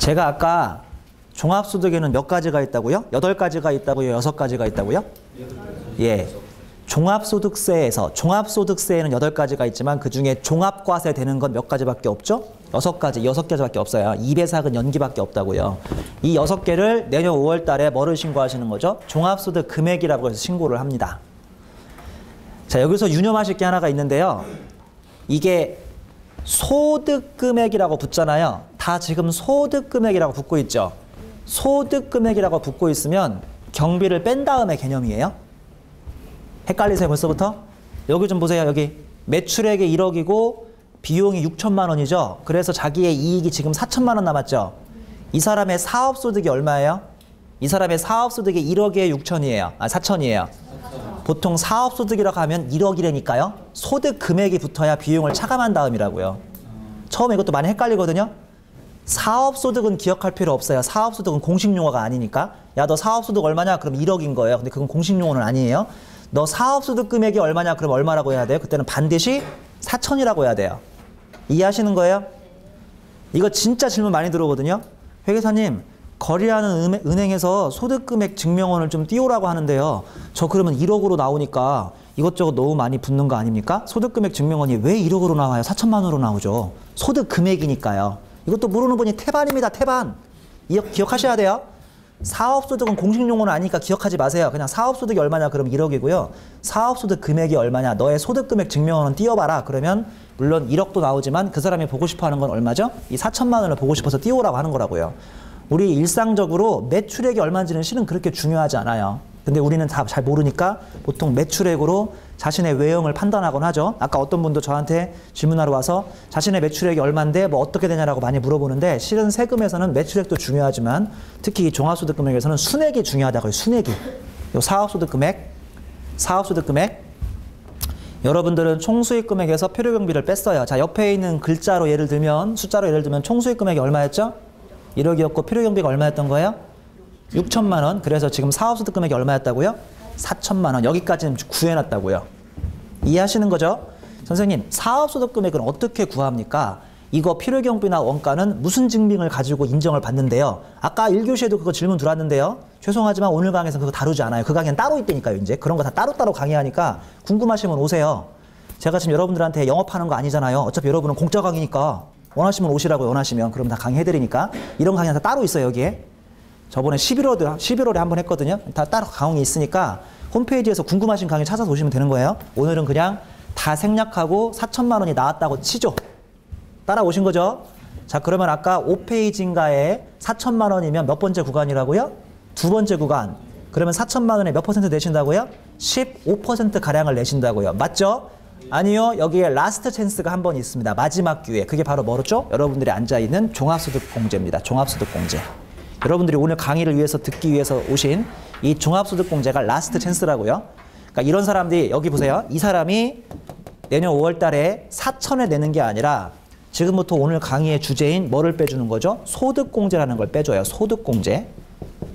제가 아까 종합소득에는 몇 가지가 있다고요? 8가지가 있다고요? 6가지가 있다고요? 예. 종합소득세에는 8가지가 있지만 그중에 종합과세 되는 건 몇 가지밖에 없죠? 6가지밖에 없어요. 2배삭은 연기밖에 없다고요. 이 6개를 내년 5월 달에 뭐를 신고하시는 거죠? 종합소득 금액이라고 해서 신고를 합니다. 자, 여기서 유념하실 게 하나가 있는데요. 이게 소득금액이라고 붙잖아요. 다 지금 소득금액이라고 붙고 있죠. 소득금액이라고 붙고 있으면 경비를 뺀 다음에 개념이에요. 헷갈리세요 벌써부터? 여기 좀 보세요. 여기 매출액이 1억이고 비용이 6천만 원이죠. 그래서 자기의 이익이 지금 4천만 원 남았죠. 이 사람의 사업소득이 얼마예요? 이 사람의 사업소득이 1억에 6천이에요. 4천이에요. 보통 사업소득이라고 하면 1억이라니까요. 소득 금액이 붙어야 비용을 차감한 다음이라고요. 처음에 이것도 많이 헷갈리거든요. 사업소득은 기억할 필요 없어요. 사업소득은 공식용어가 아니니까. 야, 너 사업소득 얼마냐? 그럼 1억인 거예요. 근데 그건 공식용어는 아니에요. 너 사업소득 금액이 얼마냐? 그럼 얼마라고 해야 돼요? 그때는 반드시 4천이라고 해야 돼요. 이해하시는 거예요? 이거 진짜 질문 많이 들어오거든요. 회계사님, 거래하는 은행에서 소득금액 증명원을 좀 띄우라고 하는데요. 저 그러면 1억으로 나오니까 이것저것 너무 많이 붙는 거 아닙니까? 소득금액 증명원이 왜 1억으로 나와요? 4천만 원으로 나오죠. 소득금액이니까요. 이것도 모르는 분이 태반입니다. 태반. 기억하셔야 돼요. 사업소득은 공식용어는 아니니까 기억하지 마세요. 그냥 사업소득이 얼마냐? 그럼 1억이고요. 사업소득 금액이 얼마냐? 너의 소득금액 증명원은 띄워봐라. 그러면 물론 1억도 나오지만 그 사람이 보고 싶어하는 건 얼마죠? 이 4천만 원을 보고 싶어서 띄우라고 하는 거라고요. 우리 일상적으로 매출액이 얼마인지는 실은 그렇게 중요하지 않아요. 근데 우리는 다 잘 모르니까 보통 매출액으로 자신의 외형을 판단하곤 하죠. 아까 어떤 분도 저한테 질문하러 와서 자신의 매출액이 얼마인데 뭐 어떻게 되냐라고 많이 물어보는데 실은 세금에서는 매출액도 중요하지만 특히 이 종합소득금액에서는 순액이 중요하다고요. 순액이. 요 사업소득금액. 여러분들은 총수익금액에서 필요경비를 뺐어요. 자, 옆에 있는 글자로 예를 들면 숫자로 예를 들면 총수익금액이 얼마였죠? 1억이었고 필요경비가 얼마였던 거예요? 6천만 원. 그래서 지금 사업소득 금액이 얼마였다고요? 4천만 원. 여기까지는 구해놨다고요. 이해하시는 거죠? 선생님, 사업소득 금액은 어떻게 구합니까? 이거 필요경비나 원가는 무슨 증빙을 가지고 인정을 받는데요? 아까 1교시에도 그거 질문 들어왔는데요. 죄송하지만 오늘 강의에서 그거 다루지 않아요. 그 강의는 따로 있다니까요. 이제 그런 거 다 따로따로 강의하니까 궁금하시면 오세요. 제가 지금 여러분들한테 영업하는 거 아니잖아요. 어차피 여러분은 공짜 강의니까 원하시면 오시라고 원하시면 그럼 다 강의해드리니까 이런 강의는 다 따로 있어요. 여기에. 저번에 11월에 한번 했거든요. 다 따로 강의 있으니까 홈페이지에서 궁금하신 강의 찾아서 오시면 되는 거예요. 오늘은 그냥 다 생략하고 4천만 원이 나왔다고 치죠. 따라오신 거죠? 자, 그러면 아까 5페이지인가에 4천만 원이면 몇 번째 구간이라고요? 2번째 구간. 그러면 4천만 원에 몇 퍼센트 내신다고요? 15% 가량을 내신다고요. 맞죠? 아니요. 여기에 라스트 찬스가 한 번 있습니다. 마지막 기회. 그게 바로 뭐였죠? 여러분들이 앉아있는 종합소득공제입니다. 종합소득공제. 여러분들이 오늘 강의를 위해서 듣기 위해서 오신 이 종합소득공제가 라스트 찬스라고요. 그러니까 이런 사람들이 여기 보세요. 이 사람이 내년 5월 달에 4천에 내는 게 아니라 지금부터 오늘 강의의 주제인 뭐를 빼주는 거죠? 소득공제라는 걸 빼줘요. 소득공제.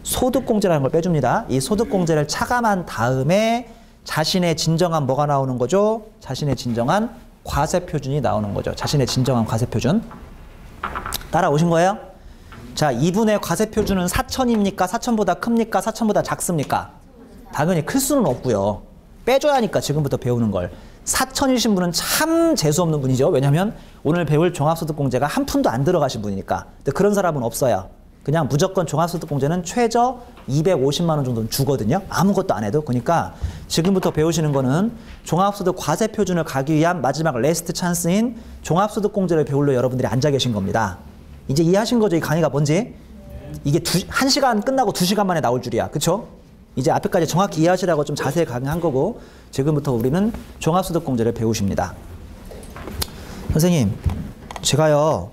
소득공제라는 걸 빼줍니다. 이 소득공제를 차감한 다음에 자신의 진정한 뭐가 나오는 거죠? 자신의 진정한 과세표준이 나오는 거죠. 자신의 진정한 과세표준. 따라오신 거예요? 자, 이분의 과세표준은 4천입니까? 4천보다 큽니까? 4천보다 작습니까? 당연히 클 수는 없고요. 빼줘야 하니까 지금부터 배우는 걸. 4천이신 분은 참 재수없는 분이죠. 왜냐하면 오늘 배울 종합소득공제가 한 푼도 안 들어가신 분이니까. 근데 그런 사람은 없어요. 그냥 무조건 종합소득공제는 최저 250만 원 정도는 주거든요. 아무것도 안 해도. 그러니까 지금부터 배우시는 거는 종합소득 과세표준을 가기 위한 마지막 레스트 찬스인 종합소득공제를 배우러 여러분들이 앉아 계신 겁니다. 이제 이해하신 거죠? 이 강의가 뭔지? 이게 1시간 끝나고 2시간 만에 나올 줄이야. 그쵸? 이제 앞에까지 정확히 이해하시라고 좀 자세히 강의한 거고 지금부터 우리는 종합소득공제를 배우십니다. 선생님, 제가요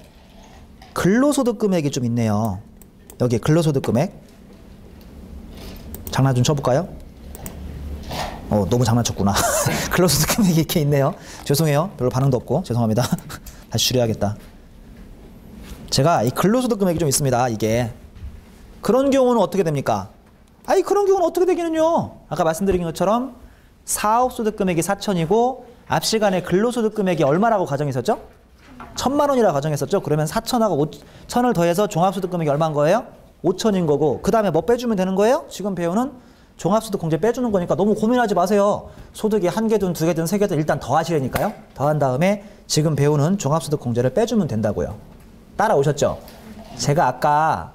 근로소득금액이 좀 있네요. 여기 근로소득금액 장난 좀 쳐볼까요? 너무 장난쳤구나. 근로소득금액이 이렇게 있네요. 죄송해요. 별로 반응도 없고 죄송합니다. 다시 줄여야겠다. 제가 이 근로소득금액이 좀 있습니다. 이게 그런 경우는 어떻게 됩니까? 아니 그런 경우는 어떻게 되기는요. 아까 말씀드린 것처럼 사업소득금액이 4천이고 앞 시간에 근로소득금액이 얼마라고 가정이 있었죠? 1,000만 원이라 가정했었죠. 그러면 4천하고 5천을 더해서 종합소득 금액이 얼마인 거예요? 5천인 거고 그 다음에 뭐 빼주면 되는 거예요? 지금 배우는 종합소득 공제 빼주는 거니까 너무 고민하지 마세요. 소득이 한 개든 두 개든 세 개든 일단 더하시라니까요. 더한 다음에 지금 배우는 종합소득 공제를 빼주면 된다고요. 따라오셨죠? 제가 아까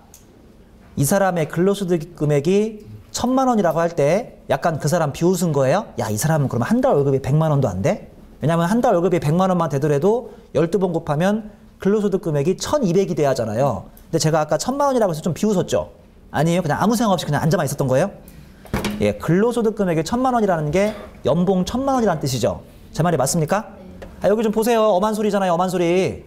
이 사람의 근로소득 금액이 1,000만 원이라고 할 때 약간 그 사람 비웃은 거예요. 야, 이 사람은 그러면 한 달 월급이 100만 원도 안 돼? 왜냐면 한 달 월급이 100만 원만 되더라도 12번 곱하면 근로소득 금액이 1,200이 돼야 하잖아요. 근데 제가 아까 1,000만 원이라고 해서 좀 비웃었죠? 아니에요. 그냥 아무 생각 없이 그냥 앉아만 있었던 거예요? 예, 근로소득 금액이 1,000만 원이라는 게 연봉 1,000만 원이라는 뜻이죠. 제 말이 맞습니까? 아, 여기 좀 보세요. 엄한 소리잖아요. 엄한 소리.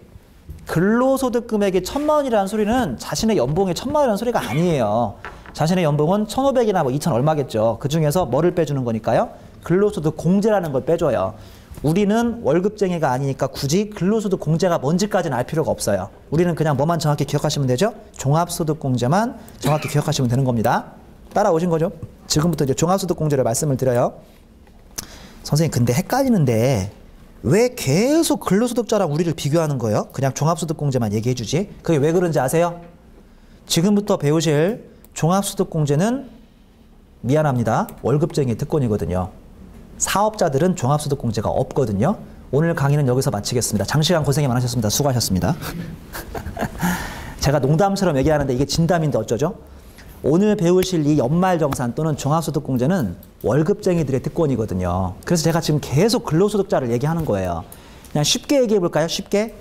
근로소득 금액이 1,000만 원이라는 소리는 자신의 연봉이 1,000만 원이라는 소리가 아니에요. 자신의 연봉은 1,500이나 뭐 2,000 얼마겠죠. 그 중에서 뭐를 빼주는 거니까요? 근로소득 공제라는 걸 빼줘요. 우리는 월급쟁이가 아니니까 굳이 근로소득 공제가 뭔지까지는 알 필요가 없어요. 우리는 그냥 뭐만 정확히 기억하시면 되죠? 종합소득 공제만 정확히 기억하시면 되는 겁니다. 따라오신 거죠? 지금부터 이제 종합소득 공제를 말씀을 드려요. 선생님, 근데 헷갈리는데 왜 계속 근로소득자랑 우리를 비교하는 거예요? 그냥 종합소득 공제만 얘기해 주지. 그게 왜 그런지 아세요? 지금부터 배우실 종합소득 공제는 미안합니다. 월급쟁이 특권이거든요. 사업자들은 종합소득 공제가 없거든요. 오늘 강의는 여기서 마치겠습니다. 장시간 고생이 많으셨습니다. 수고하셨습니다. 제가 농담처럼 얘기하는데 이게 진담인데 어쩌죠? 오늘 배우실 이 연말정산 또는 종합소득 공제는 월급쟁이들의 특권이거든요. 그래서 제가 지금 계속 근로소득자를 얘기하는 거예요. 그냥 쉽게 얘기해 볼까요? 쉽게.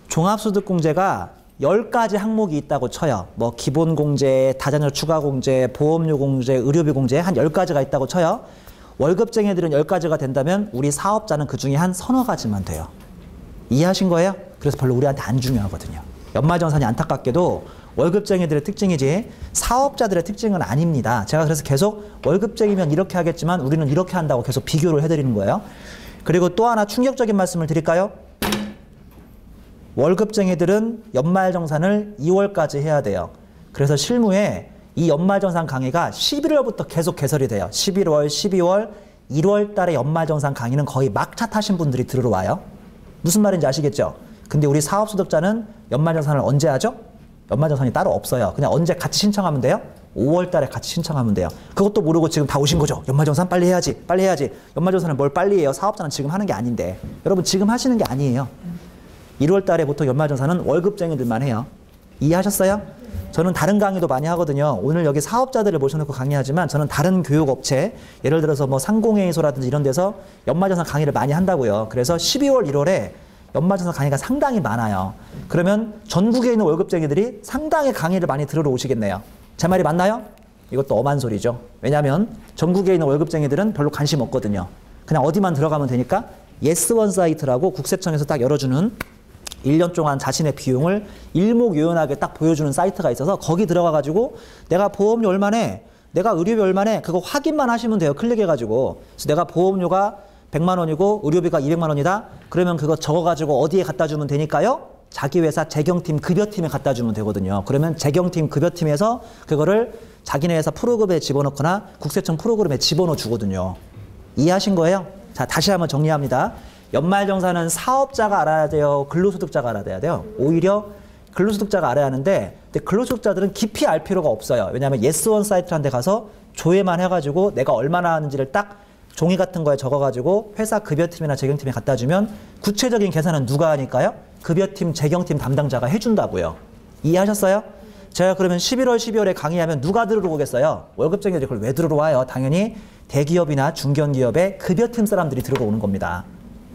종합소득 공제가 10가지 항목이 있다고 쳐요. 뭐 기본공제, 다자녀 추가공제, 보험료 공제, 의료비 공제 한 10가지가 있다고 쳐요. 월급쟁이들은 10가지가 된다면 우리 사업자는 그 중에 한 서너 가지만 돼요. 이해하신 거예요? 그래서 별로 우리한테 안 중요하거든요. 연말정산이 안타깝게도 월급쟁이들의 특징이지 사업자들의 특징은 아닙니다. 제가 그래서 계속 월급쟁이면 이렇게 하겠지만 우리는 이렇게 한다고 계속 비교를 해드리는 거예요. 그리고 또 하나 충격적인 말씀을 드릴까요? 월급쟁이들은 연말정산을 2월까지 해야 돼요. 그래서 실무에 이 연말정산 강의가 11월부터 계속 개설이 돼요. 11월, 12월, 1월 달에 연말정산 강의는 거의 막차 타신 분들이 들으러 와요. 무슨 말인지 아시겠죠? 근데 우리 사업소득자는 연말정산을 언제 하죠? 연말정산이 따로 없어요. 그냥 언제 같이 신청하면 돼요? 5월 달에 같이 신청하면 돼요. 그것도 모르고 지금 다 오신 거죠? 연말정산 빨리 해야지. 빨리 해야지. 연말정산을 뭘 빨리 해요? 사업자는 지금 하는 게 아닌데. 여러분 지금 하시는 게 아니에요. 1월 달에 보통 연말정산은 월급쟁이들만 해요. 이해하셨어요? 저는 다른 강의도 많이 하거든요. 오늘 여기 사업자들을 모셔놓고 강의하지만 저는 다른 교육업체, 예를 들어서 뭐 상공회의소라든지 이런 데서 연말정산 강의를 많이 한다고요. 그래서 12월, 1월에 연말정산 강의가 상당히 많아요. 그러면 전국에 있는 월급쟁이들이 상당히 강의를 많이 들으러 오시겠네요. 제 말이 맞나요? 이것도 엄한 소리죠. 왜냐하면 전국에 있는 월급쟁이들은 별로 관심 없거든요. 그냥 어디만 들어가면 되니까 예스원 사이트라고 국세청에서 딱 열어주는 1년 동안 자신의 비용을 일목요연하게 딱 보여주는 사이트가 있어서 거기 들어가가지고 내가 보험료 얼마네, 내가 의료비 얼마네, 그거 확인만 하시면 돼요. 클릭해가지고. 그래서 내가 보험료가 100만 원이고 의료비가 200만 원이다. 그러면 그거 적어가지고 어디에 갖다 주면 되니까요? 자기 회사 재경팀 급여팀에 갖다 주면 되거든요. 그러면 재경팀 급여팀에서 그거를 자기네 회사 프로그램에 집어넣거나 국세청 프로그램에 집어넣어 주거든요. 이해하신 거예요? 자, 다시 한번 정리합니다. 연말정산은 사업자가 알아야 돼요? 근로소득자가 알아야 돼요? 오히려 근로소득자가 알아야 하는데 근데 근로소득자들은 깊이 알 필요가 없어요. 왜냐하면 예스원 사이트라는 데 가서 조회만 해가지고 내가 얼마나 하는지를 딱 종이 같은 거에 적어가지고 회사 급여팀이나 재경팀에 갖다 주면 구체적인 계산은 누가 하니까요? 급여팀, 재경팀 담당자가 해준다고요. 이해하셨어요? 제가 그러면 11월, 12월에 강의하면 누가 들으러 오겠어요? 월급쟁이들이 그걸 왜 들으러 와요? 당연히 대기업이나 중견기업의 급여팀 사람들이 들으러 오는 겁니다.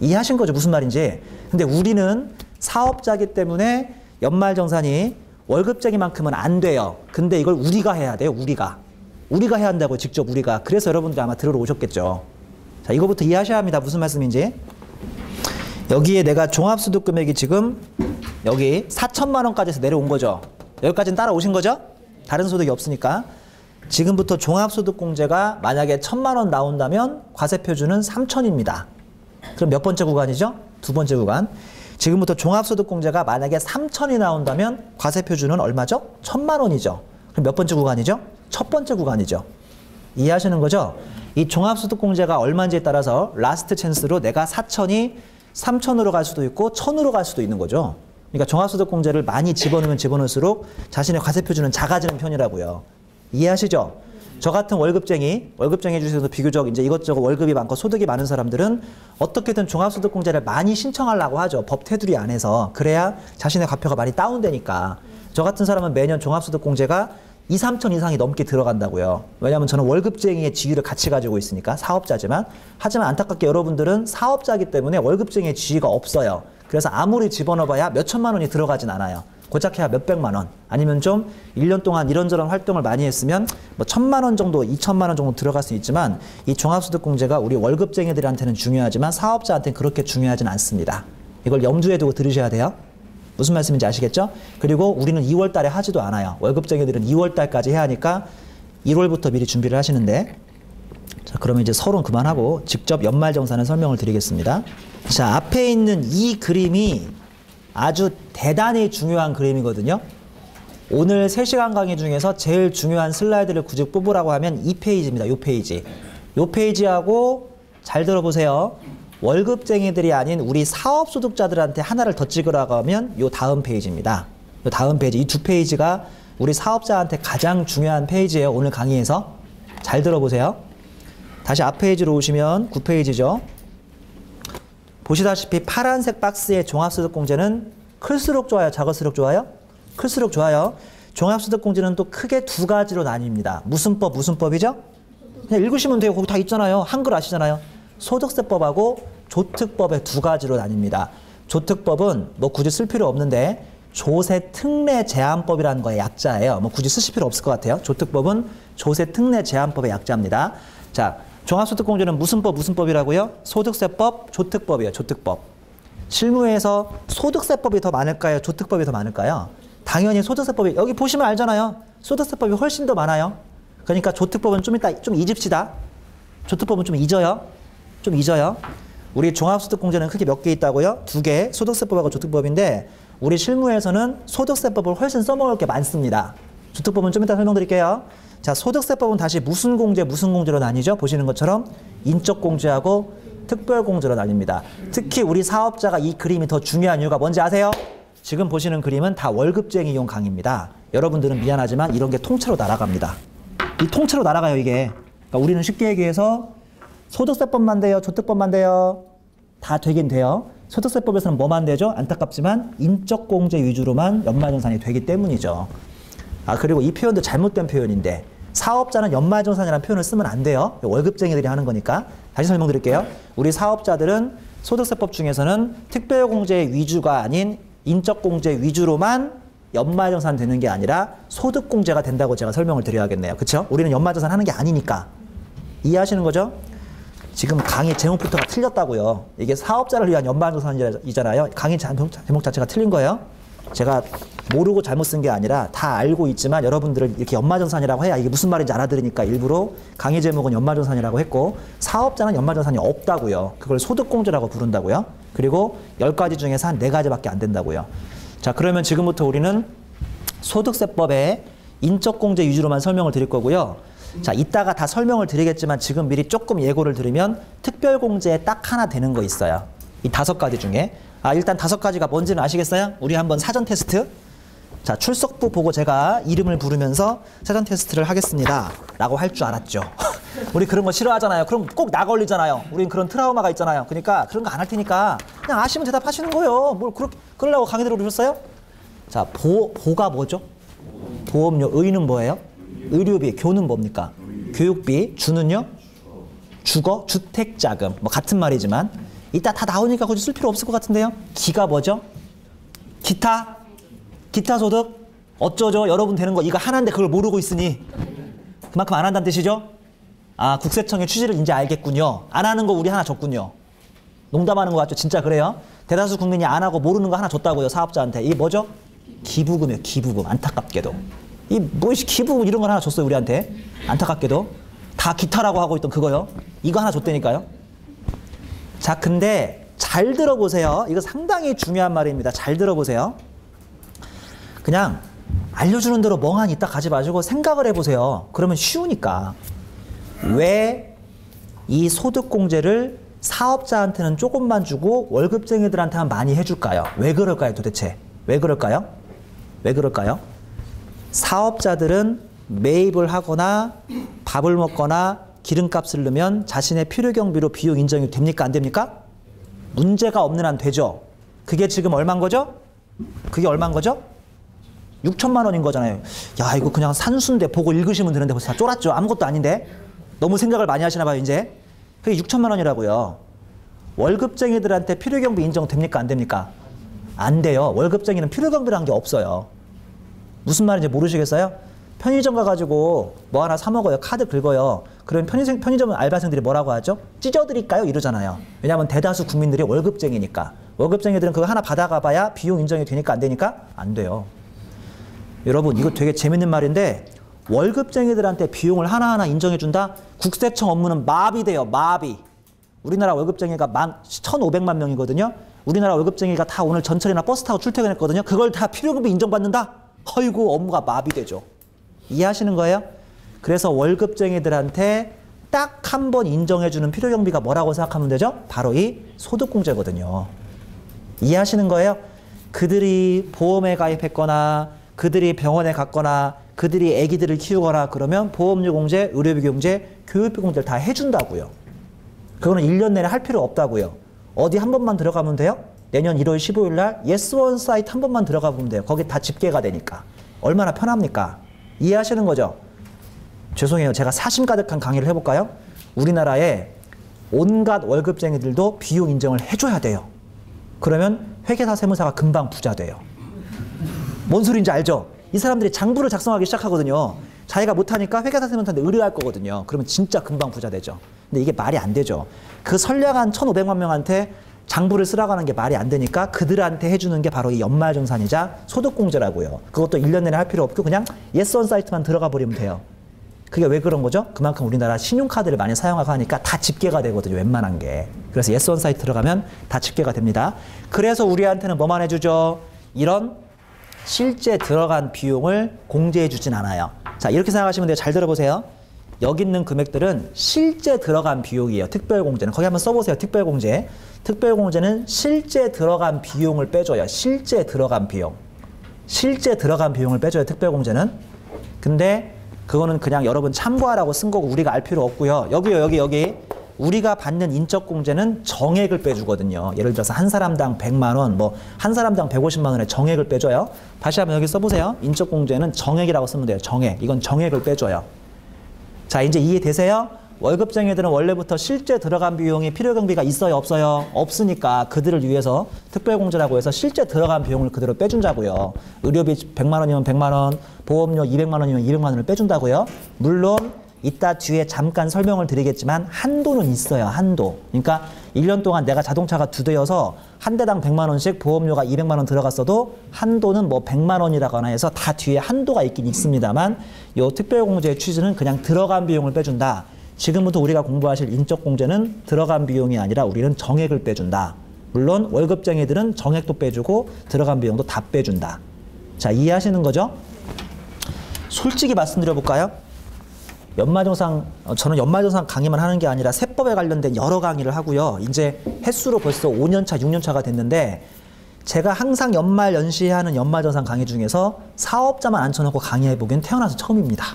이해하신 거죠? 무슨 말인지. 근데 우리는 사업자이기 때문에 연말정산이 월급쟁이만큼은 안 돼요. 근데 이걸 우리가 해야 돼요. 우리가 해야 한다고 직접 우리가. 그래서 여러분들이 아마 들으러 오셨겠죠. 자, 이거부터 이해하셔야 합니다. 무슨 말씀인지. 여기에 내가 종합소득 금액이 지금 여기 4천만 원까지 해서 내려온 거죠. 여기까지는 따라오신 거죠? 다른 소득이 없으니까. 지금부터 종합소득 공제가 만약에 1,000만 원 나온다면 과세표준은 3천입니다. 그럼 몇 번째 구간이죠? 두 번째 구간. 지금부터 종합소득 공제가 만약에 3천이 나온다면 과세표준은 얼마죠? 1,000만 원이죠. 그럼 몇 번째 구간이죠? 첫 번째 구간이죠. 이해하시는 거죠? 이 종합소득 공제가 얼마인지에 따라서 라스트 찬스로 내가 4천이 3,000으로 갈 수도 있고 1,000으로 갈 수도 있는 거죠. 그러니까 종합소득공제를 많이 집어넣으면 집어넣을수록 자신의 과세표준은 작아지는 편이라고요. 이해하시죠? 저 같은 월급쟁이 중에서도 비교적 이제 이것저것 월급이 많고 소득이 많은 사람들은 어떻게든 종합소득공제를 많이 신청하려고 하죠. 법 테두리 안에서. 그래야 자신의 과표가 많이 다운되니까. 저 같은 사람은 매년 종합소득공제가 2, 3천 이상이 넘게 들어간다고요. 왜냐하면 저는 월급쟁이의 지위를 같이 가지고 있으니까 사업자지만. 하지만 안타깝게 여러분들은 사업자이기 때문에 월급쟁이의 지위가 없어요. 그래서 아무리 집어넣어봐야 몇 천만 원이 들어가진 않아요. 고작 해야 몇 백만 원. 아니면 좀 1년 동안 이런저런 활동을 많이 했으면 뭐 1,000만 원 정도, 2천만 원 정도 들어갈 수 있지만 이 종합소득공제가 우리 월급쟁이들한테는 중요하지만 사업자한테는 그렇게 중요하진 않습니다. 이걸 염두에 두고 들으셔야 돼요. 무슨 말씀인지 아시겠죠? 그리고 우리는 2월 달에 하지도 않아요. 월급쟁이들은 2월 달까지 해야 하니까 1월부터 미리 준비를 하시는데, 자, 그러면 이제 서론 그만하고 직접 연말정산을 설명을 드리겠습니다. 자, 앞에 있는 이 그림이 아주 대단히 중요한 그림이거든요. 오늘 3시간 강의 중에서 제일 중요한 슬라이드를 굳이 뽑으라고 하면 이 페이지입니다. 이 페이지. 이 페이지하고 잘 들어보세요. 월급쟁이들이 아닌 우리 사업소득자들한테 하나를 더 찍으라고 하면 이 다음 페이지입니다. 이 다음 페이지, 이 두 페이지가 우리 사업자한테 가장 중요한 페이지예요. 오늘 강의에서. 잘 들어보세요. 다시 앞 페이지로 오시면 9페이지죠. 보시다시피 파란색 박스의 종합소득공제는 클수록 좋아요? 작을수록 좋아요? 클수록 좋아요. 종합소득공제는 또 크게 두 가지로 나뉩니다. 무슨 법이죠? 그냥 읽으시면 돼요. 거기 다 있잖아요. 한글 아시잖아요. 소득세법하고 조특법의 두 가지로 나뉩니다. 조특법은 뭐 굳이 쓸 필요 없는데 조세특례제한법이라는 거의 약자예요. 뭐 굳이 쓰실 필요 없을 것 같아요. 조특법은 조세특례제한법의 약자입니다. 자, 종합소득공제는 무슨 법이라고요? 소득세법, 조특법이에요. 조특법. 실무에서 소득세법이 더 많을까요? 조특법이 더 많을까요? 당연히 소득세법이, 여기 보시면 알잖아요. 소득세법이 훨씬 더 많아요. 그러니까 조특법은 좀 이따 좀 잊읍시다. 조특법은 좀 잊어요. 우리 종합소득공제는 크게 몇 개 있다고요? 2개, 소득세법하고 조특법인데 우리 실무에서는 소득세법을 훨씬 써먹을 게 많습니다. 조특법은 좀 이따 설명드릴게요. 자, 소득세법은 다시 무슨 공제로 나뉘죠? 보시는 것처럼 인적공제하고 특별공제로 나뉩니다. 특히 우리 사업자가 이 그림이 더 중요한 이유가 뭔지 아세요? 지금 보시는 그림은 다 월급쟁이용 강의입니다. 여러분들은 미안하지만 이런 게 통째로 날아갑니다. 이 통째로 날아가요, 이게. 그러니까 우리는 쉽게 얘기해서 소득세법만 돼요? 조특법만 돼요? 다 되긴 돼요. 소득세법에서는 뭐만 되죠? 안타깝지만 인적공제 위주로만 연말정산이 되기 때문이죠. 아, 그리고 이 표현도 잘못된 표현인데 사업자는 연말정산이라는 표현을 쓰면 안 돼요. 월급쟁이들이 하는 거니까. 다시 설명드릴게요. 우리 사업자들은 소득세법 중에서는 특별공제 위주가 아닌 인적공제 위주로만 연말정산 되는 게 아니라 소득공제가 된다고 제가 설명을 드려야겠네요. 그렇죠? 우리는 연말정산 하는 게 아니니까. 이해하시는 거죠? 지금 강의 제목부터가 틀렸다고요. 이게 사업자를 위한 연말정산이잖아요. 강의 제목 자체가 틀린 거예요. 제가 모르고 잘못 쓴 게 아니라 다 알고 있지만 여러분들을 이렇게 연말정산이라고 해야 이게 무슨 말인지 알아들으니까 일부러 강의 제목은 연말정산이라고 했고 사업자는 연말정산이 없다고요. 그걸 소득공제라고 부른다고요. 그리고 10가지 중에서 한 4가지밖에 안 된다고요. 자, 그러면 지금부터 우리는 소득세법의 인적공제 위주로만 설명을 드릴 거고요. 자, 이따가 다 설명을 드리겠지만 지금 미리 조금 예고를 드리면 특별공제에 딱 하나 되는 거 있어요. 이 5가지 중에. 아, 일단 5가지가 뭔지는 아시겠어요? 우리 한번 사전 테스트. 자, 출석부 보고 제가 이름을 부르면서 사전 테스트를 하겠습니다 라고 할 줄 알았죠. 우리 그런 거 싫어하잖아요. 그럼 꼭 나 걸리잖아요. 우린 그런 트라우마가 있잖아요. 그러니까 그런 거 안 할 테니까 그냥 아시면 대답하시는 거예요. 뭘 그러려고 강의 들어오셨어요? 자, 보가 뭐죠? 보험료. 의는 뭐예요? 의료비. 교는 뭡니까? 교육비. 주는요? 주거, 주택자금. 뭐 같은 말이지만 이따 다 나오니까 굳이 쓸 필요 없을 것 같은데요. 기가 뭐죠? 기타 소득. 어쩌죠? 여러분 되는 거 이거 하나인데 그걸 모르고 있으니 그만큼 안 한다는 뜻이죠? 아, 국세청의 취지를 이제 알겠군요. 안 하는 거 우리 하나 줬군요. 농담하는 거 같죠? 진짜 그래요? 대다수 국민이 안 하고 모르는 거 하나 줬다고요, 사업자한테. 이게 뭐죠? 기부금이에요, 기부금. 안타깝게도. 이 뭐지, 기부금 이런 걸 하나 줬어요, 우리한테. 안타깝게도. 다 기타라고 하고 있던 그거요. 이거 하나 줬다니까요. 자, 근데 잘 들어보세요. 이거 상당히 중요한 말입니다. 잘 들어보세요. 그냥 알려주는 대로 멍하니 있다 가지 마시고 생각을 해보세요. 그러면 쉬우니까. 왜 이 소득공제를 사업자한테는 조금만 주고 월급쟁이들한테만 많이 해줄까요? 왜 그럴까요, 도대체? 왜 그럴까요? 왜 그럴까요? 사업자들은 매입을 하거나 밥을 먹거나 기름값을 넣으면 자신의 필요 경비로 비용 인정이 됩니까? 안 됩니까? 문제가 없는 한 되죠. 그게 지금 얼마인 거죠? 그게 얼마인 거죠? 6천만 원인 거잖아요. 야, 이거 그냥 산수인데 보고 읽으시면 되는데 벌써 다 쫄았죠? 아무것도 아닌데? 너무 생각을 많이 하시나 봐요, 이제. 그게 6천만 원이라고요. 월급쟁이들한테 필요 경비 인정됩니까? 안 됩니까? 안 돼요. 월급쟁이는 필요 경비라는 게 없어요. 무슨 말인지 모르시겠어요? 편의점 가가지고 뭐 하나 사 먹어요. 카드 긁어요. 그러면 편의점 알바생들이 뭐라고 하죠? 찢어드릴까요? 이러잖아요. 왜냐하면 대다수 국민들이 월급쟁이니까. 월급쟁이들은 그거 하나 받아가봐야 비용 인정이 되니까 안 되니까? 안 돼요. 여러분, 이거 되게 재밌는 말인데 월급쟁이들한테 비용을 하나하나 인정해준다? 국세청 업무는 마비돼요. 마비. 우리나라 월급쟁이가 1,500만 명이거든요. 우리나라 월급쟁이가 다 오늘 전철이나 버스 타고 출퇴근했거든요. 그걸 다 필요금비 인정받는다? 허이고 업무가 마비되죠. 이해하시는 거예요? 그래서 월급쟁이들한테 딱 한 번 인정해주는 필요경비가 뭐라고 생각하면 되죠? 바로 이 소득공제거든요. 이해하시는 거예요? 그들이 보험에 가입했거나 그들이 병원에 갔거나 그들이 아기들을 키우거나 그러면 보험료 공제, 의료비 공제, 교육비 공제를 다 해준다고요. 그거는 1년 내내 할 필요 없다고요. 어디 한 번만 들어가면 돼요? 내년 1월 15일 날 예스원 사이트 한 번만 들어가 보면 돼요. 거기 다 집계가 되니까. 얼마나 편합니까? 이해하시는 거죠? 죄송해요. 제가 사심 가득한 강의를 해볼까요? 우리나라에 온갖 월급쟁이들도 비용 인정을 해줘야 돼요. 그러면 회계사 세무사가 금방 부자 돼요. 뭔 소리인지 알죠? 이 사람들이 장부를 작성하기 시작하거든요. 자기가 못하니까 회계사 세무사한테 의뢰할 거거든요. 그러면 진짜 금방 부자 되죠. 근데 이게 말이 안 되죠. 그 선량한 1,500만 명한테 장부를 쓰라고 하는 게 말이 안 되니까 그들한테 해주는 게 바로 이 연말정산이자 소득공제라고요. 그것도 1년 내내 할 필요 없고 그냥 예스원 사이트만 들어가 버리면 돼요. 그게 왜 그런 거죠? 그만큼 우리나라 신용카드를 많이 사용하고 하니까 다 집계가 되거든요. 웬만한 게. 그래서 예스원 사이트 들어가면 다 집계가 됩니다. 그래서 우리한테는 뭐만 해주죠? 이런 실제 들어간 비용을 공제해 주진 않아요. 자, 이렇게 생각하시면 돼요. 잘 들어보세요. 여기 있는 금액들은 실제 들어간 비용이에요. 특별공제는. 거기 한번 써보세요. 특별공제. 특별공제는 실제 들어간 비용을 빼줘요. 실제 들어간 비용. 실제 들어간 비용을 빼줘요. 특별공제는. 근데 그거는 그냥 여러분 참고하라고 쓴 거고 우리가 알 필요 없고요. 여기요. 여기. 우리가 받는 인적공제는 정액을 빼주거든요. 예를 들어서 한 사람당 100만 원, 뭐 한 사람당 150만 원의 정액을 빼줘요. 다시 한번 여기 써보세요. 인적공제는 정액이라고 쓰면 돼요. 정액. 이건 정액을 빼줘요. 자, 이제 이해되세요? 월급쟁이들은 원래부터 실제 들어간 비용이 필요경비가 있어요? 없어요? 없으니까 그들을 위해서 특별공제라고 해서 실제 들어간 비용을 그대로 빼준다고요. 의료비 100만 원이면 100만 원, 보험료 200만 원이면 200만 원을 빼준다고요. 물론 이따 뒤에 잠깐 설명을 드리겠지만 한도는 있어요. 한도. 그러니까 1년 동안 내가 자동차가 2대여서 한 대당 100만 원씩 보험료가 200만 원 들어갔어도 한도는 뭐 100만 원이라거나 해서 다 뒤에 한도가 있긴 있습니다만 이 특별공제의 취지는 그냥 들어간 비용을 빼준다. 지금부터 우리가 공부하실 인적공제는 들어간 비용이 아니라 우리는 정액을 빼준다. 물론 월급쟁이들은 정액도 빼주고 들어간 비용도 다 빼준다. 자, 이해하시는 거죠? 솔직히 말씀드려볼까요? 연말정산, 저는 연말정산 강의만 하는 게 아니라 세법에 관련된 여러 강의를 하고요. 이제 횟수로 벌써 5년차, 6년차가 됐는데 제가 항상 연말 연시에 하는 연말정산 강의 중에서 사업자만 앉혀놓고 강의해보기엔 태어나서 처음입니다.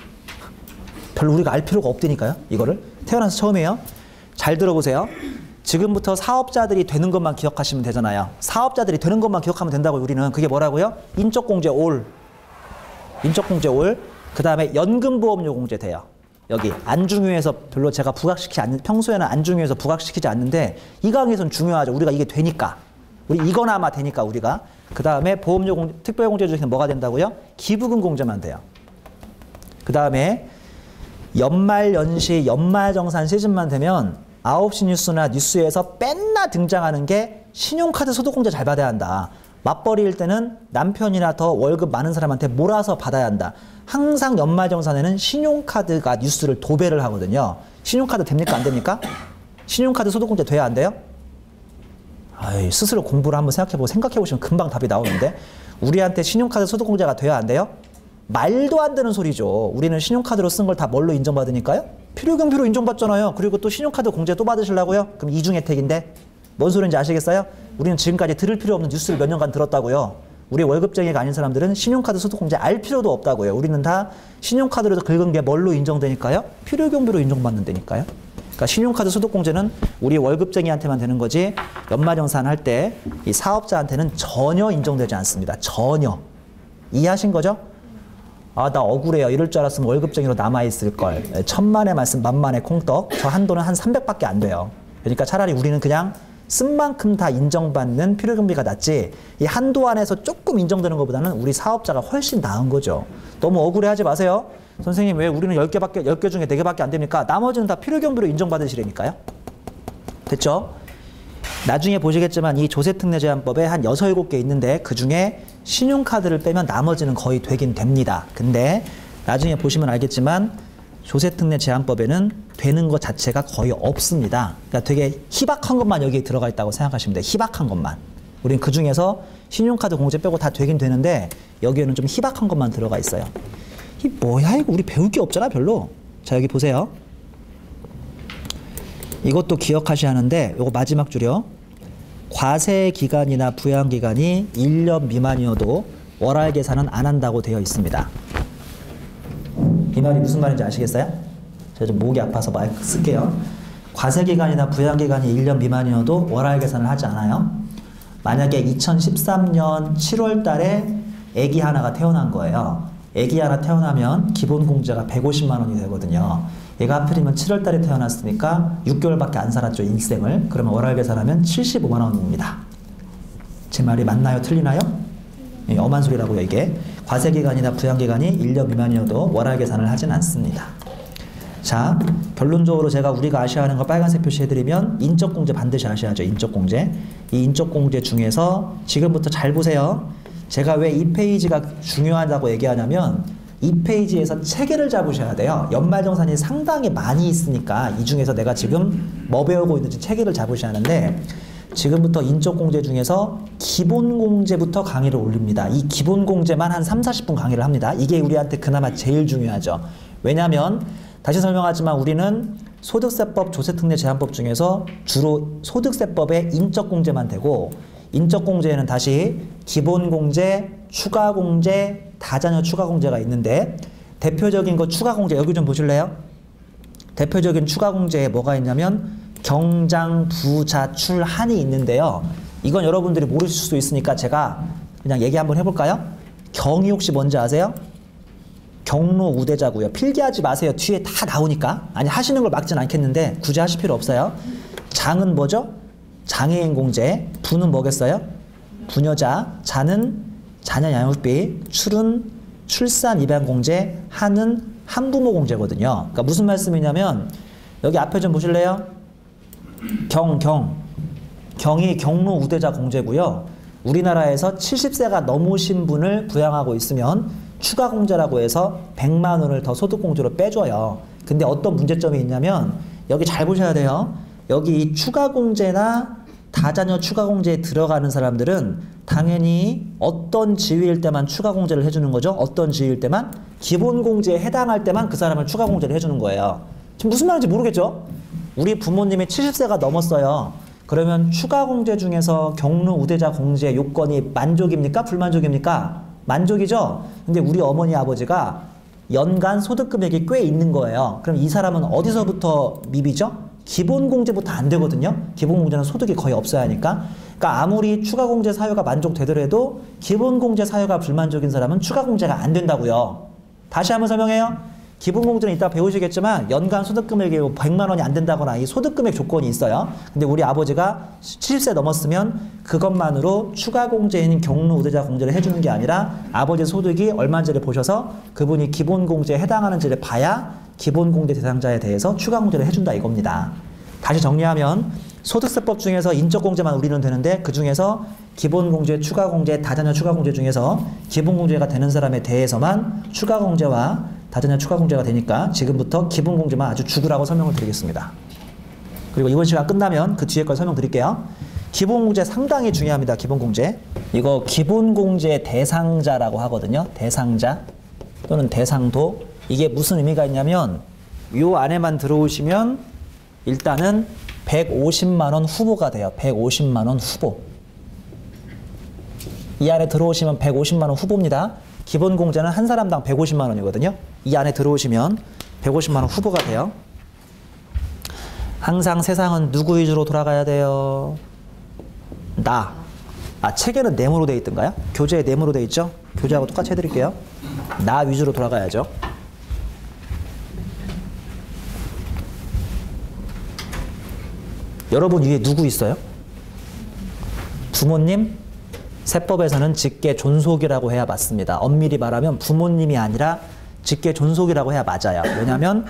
별로 우리가 알 필요가 없다니까요. 이거를. 태어나서 처음이에요. 잘 들어보세요. 지금부터 사업자들이 되는 것만 기억하시면 되잖아요. 사업자들이 되는 것만 기억하면 된다고요. 우리는. 그게 뭐라고요? 인적공제 올. 인적공제 올. 그 다음에 연금보험료 공제 돼요. 여기 안중요에서 별로 제가 부각시키지 않는, 평소에는 안중요에서 부각시키지 않는데 이 강의에서는 중요하죠. 우리가 이게 되니까. 우리 이거나마 되니까 우리가. 그 다음에 보험료 공제, 특별공제 중에서 뭐가 된다고요? 기부금 공제만 돼요. 그 다음에 연말 연시, 연말정산 시즌만 되면 9시 뉴스나 뉴스에서 맨날 등장하는 게 신용카드 소득공제 잘 받아야 한다. 맞벌이일 때는 남편이나 더 월급 많은 사람한테 몰아서 받아야 한다. 항상 연말정산에는 신용카드가 뉴스를 도배를 하거든요. 신용카드 됩니까? 안 됩니까? 신용카드 소득공제 돼야 안 돼요? 아이, 스스로 공부를 한번 생각해보고 생각해보시면 금방 답이 나오는데 우리한테 신용카드 소득공제가 돼야 안 돼요? 말도 안 되는 소리죠. 우리는 신용카드로 쓴 걸 다 뭘로 인정받으니까요? 필요경비로 인정받잖아요. 그리고 또 신용카드 공제 또 받으시려고요? 그럼 이중 혜택인데 뭔 소리인지 아시겠어요? 우리는 지금까지 들을 필요 없는 뉴스를 몇 년간 들었다고요. 우리 월급쟁이가 아닌 사람들은 신용카드 소득 공제 알 필요도 없다고요. 우리는 다 신용카드로 긁은 게 뭘로 인정되니까요? 필요경비로 인정받는다니까요. 그러니까 신용카드 소득 공제는 우리 월급쟁이한테만 되는 거지 연말정산 할 때 이 사업자한테는 전혀 인정되지 않습니다. 전혀. 이해하신 거죠? 아, 나 억울해요. 이럴 줄 알았으면 월급쟁이로 남아있을걸. 천만의 말씀 만만의 콩떡. 저 한도는 한 300밖에 안 돼요. 그러니까 차라리 우리는 그냥 쓴 만큼 다 인정받는 필요경비가 낫지 이 한도 안에서 조금 인정되는 것보다는 우리 사업자가 훨씬 나은 거죠. 너무 억울해하지 마세요. 선생님 왜 우리는 10개 중에 4개밖에 안 됩니까? 나머지는 다 필요경비로 인정받으시라니까요. 됐죠? 나중에 보시겠지만 이 조세특례제한법에 한 6, 7개 있는데 그중에 신용카드를 빼면 나머지는 거의 되긴 됩니다. 근데 나중에 보시면 알겠지만 조세특례제한법에는 되는 것 자체가 거의 없습니다. 그러니까 되게 희박한 것만 여기에 들어가 있다고 생각하시면 돼요. 희박한 것만. 우린 그중에서 신용카드 공제 빼고 다 되긴 되는데 여기에는 좀 희박한 것만 들어가 있어요. 이 뭐야 이거 우리 배울 게 없잖아 별로. 자 여기 보세요. 이것도 기억하셔야 하는데 요거 마지막 줄이요. 과세기간이나 부양기간이 1년 미만이어도 월할 계산은 안 한다고 되어 있습니다. 이 말이 무슨 말인지 아시겠어요? 제가 좀 목이 아파서 마이크 쓸게요. 과세기간이나 부양기간이 1년 미만이어도 월할 계산을 하지 않아요. 만약에 2013년 7월 달에 애기 하나가 태어난 거예요. 애기 하나 태어나면 기본공제가 150만 원이 되거든요. 얘가 하필이면 7월 달에 태어났으니까 6개월밖에 안 살았죠, 인생을. 그러면 월할 계산하면 75만 원입니다. 제 말이 맞나요? 틀리나요? 예, 엄한 소리라고요, 이게. 과세기간이나 부양기간이 1년 미만이어도 월할 계산을 하진 않습니다. 자, 결론적으로 우리가 아셔야 하는 거 빨간색 표시해드리면 인적공제 반드시 아셔야죠, 인적공제. 이 인적공제 중에서 지금부터 잘 보세요. 제가 왜 이 페이지가 중요하다고 얘기하냐면 이 페이지에서 체계를 잡으셔야 돼요. 연말정산이 상당히 많이 있으니까 이 중에서 내가 지금 뭐 배우고 있는지 체계를 잡으셔야 하는데 지금부터 인적공제 중에서 기본공제부터 강의를 올립니다. 이 기본공제만 한 3, 40분 강의를 합니다. 이게 우리한테 그나마 제일 중요하죠. 왜냐하면 다시 설명하지만 우리는 소득세법, 조세특례제한법 중에서 주로 소득세법의 인적공제만 되고 인적공제에는 다시 기본공제, 추가공제, 다자녀 추가공제가 있는데 대표적인 거 추가공제 여기 좀 보실래요? 대표적인 추가공제에 뭐가 있냐면 경장, 부자, 출한이 있는데요. 이건 여러분들이 모르실 수도 있으니까 제가 그냥 얘기 한번 해볼까요? 경이 혹시 뭔지 아세요? 경로 우대자고요. 필기하지 마세요. 뒤에 다 나오니까. 아니 하시는 걸 막진 않겠는데 굳이 하실 필요 없어요. 장은 뭐죠? 장애인 공제. 부는 뭐겠어요? 부녀자. 자는 자녀 양육비. 출은 출산 입양 공제. 한은 한부모 공제거든요. 그러니까 무슨 말씀이냐면 여기 앞에 좀 보실래요? 경이 경로 우대자 공제고요. 우리나라에서 70세가 넘으신 분을 부양하고 있으면 추가 공제라고 해서 100만 원을 더 소득 공제로 빼줘요. 근데 어떤 문제점이 있냐면 여기 잘 보셔야 돼요. 여기 이 추가 공제나 다자녀 추가 공제에 들어가는 사람들은 당연히 어떤 지위일 때만 추가 공제를 해주는 거죠. 어떤 지위일 때만? 기본 공제에 해당할 때만 그 사람을 추가 공제를 해주는 거예요. 지금 무슨 말인지 모르겠죠? 우리 부모님이 70세가 넘었어요. 그러면 추가 공제 중에서 경로 우대자 공제 요건이 만족입니까? 불만족입니까? 만족이죠? 근데 우리 어머니 아버지가 연간 소득 금액이 꽤 있는 거예요. 그럼 이 사람은 어디서부터 미비죠? 기본 공제부터 안 되거든요. 기본 공제는 소득이 거의 없어야 하니까. 그러니까 아무리 추가 공제 사유가 만족되더라도 기본 공제 사유가 불만족인 사람은 추가 공제가 안 된다고요. 다시 한번 설명해요. 기본 공제는 이따 배우시겠지만 연간 소득 금액이 100만 원이 안 된다거나 이 소득 금액 조건이 있어요. 근데 우리 아버지가 70세 넘었으면 그것만으로 추가 공제인 경로 우대자 공제를 해주는 게 아니라 아버지 소득이 얼마인지를 보셔서 그분이 기본 공제에 해당하는지를 봐야 기본 공제 대상자에 대해서 추가 공제를 해준다 이겁니다. 다시 정리하면 소득세법 중에서 인적 공제만 우리는 되는데 그 중에서 기본 공제, 추가 공제, 다자녀 추가 공제 중에서 기본 공제가 되는 사람에 대해서만 추가 공제와 다자녀 추가 공제가 되니까 지금부터 기본 공제만 아주 죽으라고 설명을 드리겠습니다. 그리고 이번 시간 끝나면 그 뒤에 걸 설명드릴게요. 기본 공제 상당히 중요합니다. 기본 공제. 이거 기본 공제 대상자라고 하거든요. 대상자 또는 대상도. 이게 무슨 의미가 있냐면 요 안에만 들어오시면 일단은 150만 원 후보가 돼요. 150만 원 후보. 이 안에 들어오시면 150만 원 후보입니다. 기본 공제는 한 사람당 150만 원이거든요. 이 안에 들어오시면 150만 원 후보가 돼요. 항상 세상은 누구 위주로 돌아가야 돼요? 나. 책에는 네모로 돼 있던가요? 교재에 네모로 돼 있죠? 교재하고 똑같이 해드릴게요. 나 위주로 돌아가야죠. 여러분 위에 누구 있어요? 부모님? 세법에서는 직계 존속이라고 해야 맞습니다. 엄밀히 말하면 부모님이 아니라 직계 존속이라고 해야 맞아요. 왜냐하면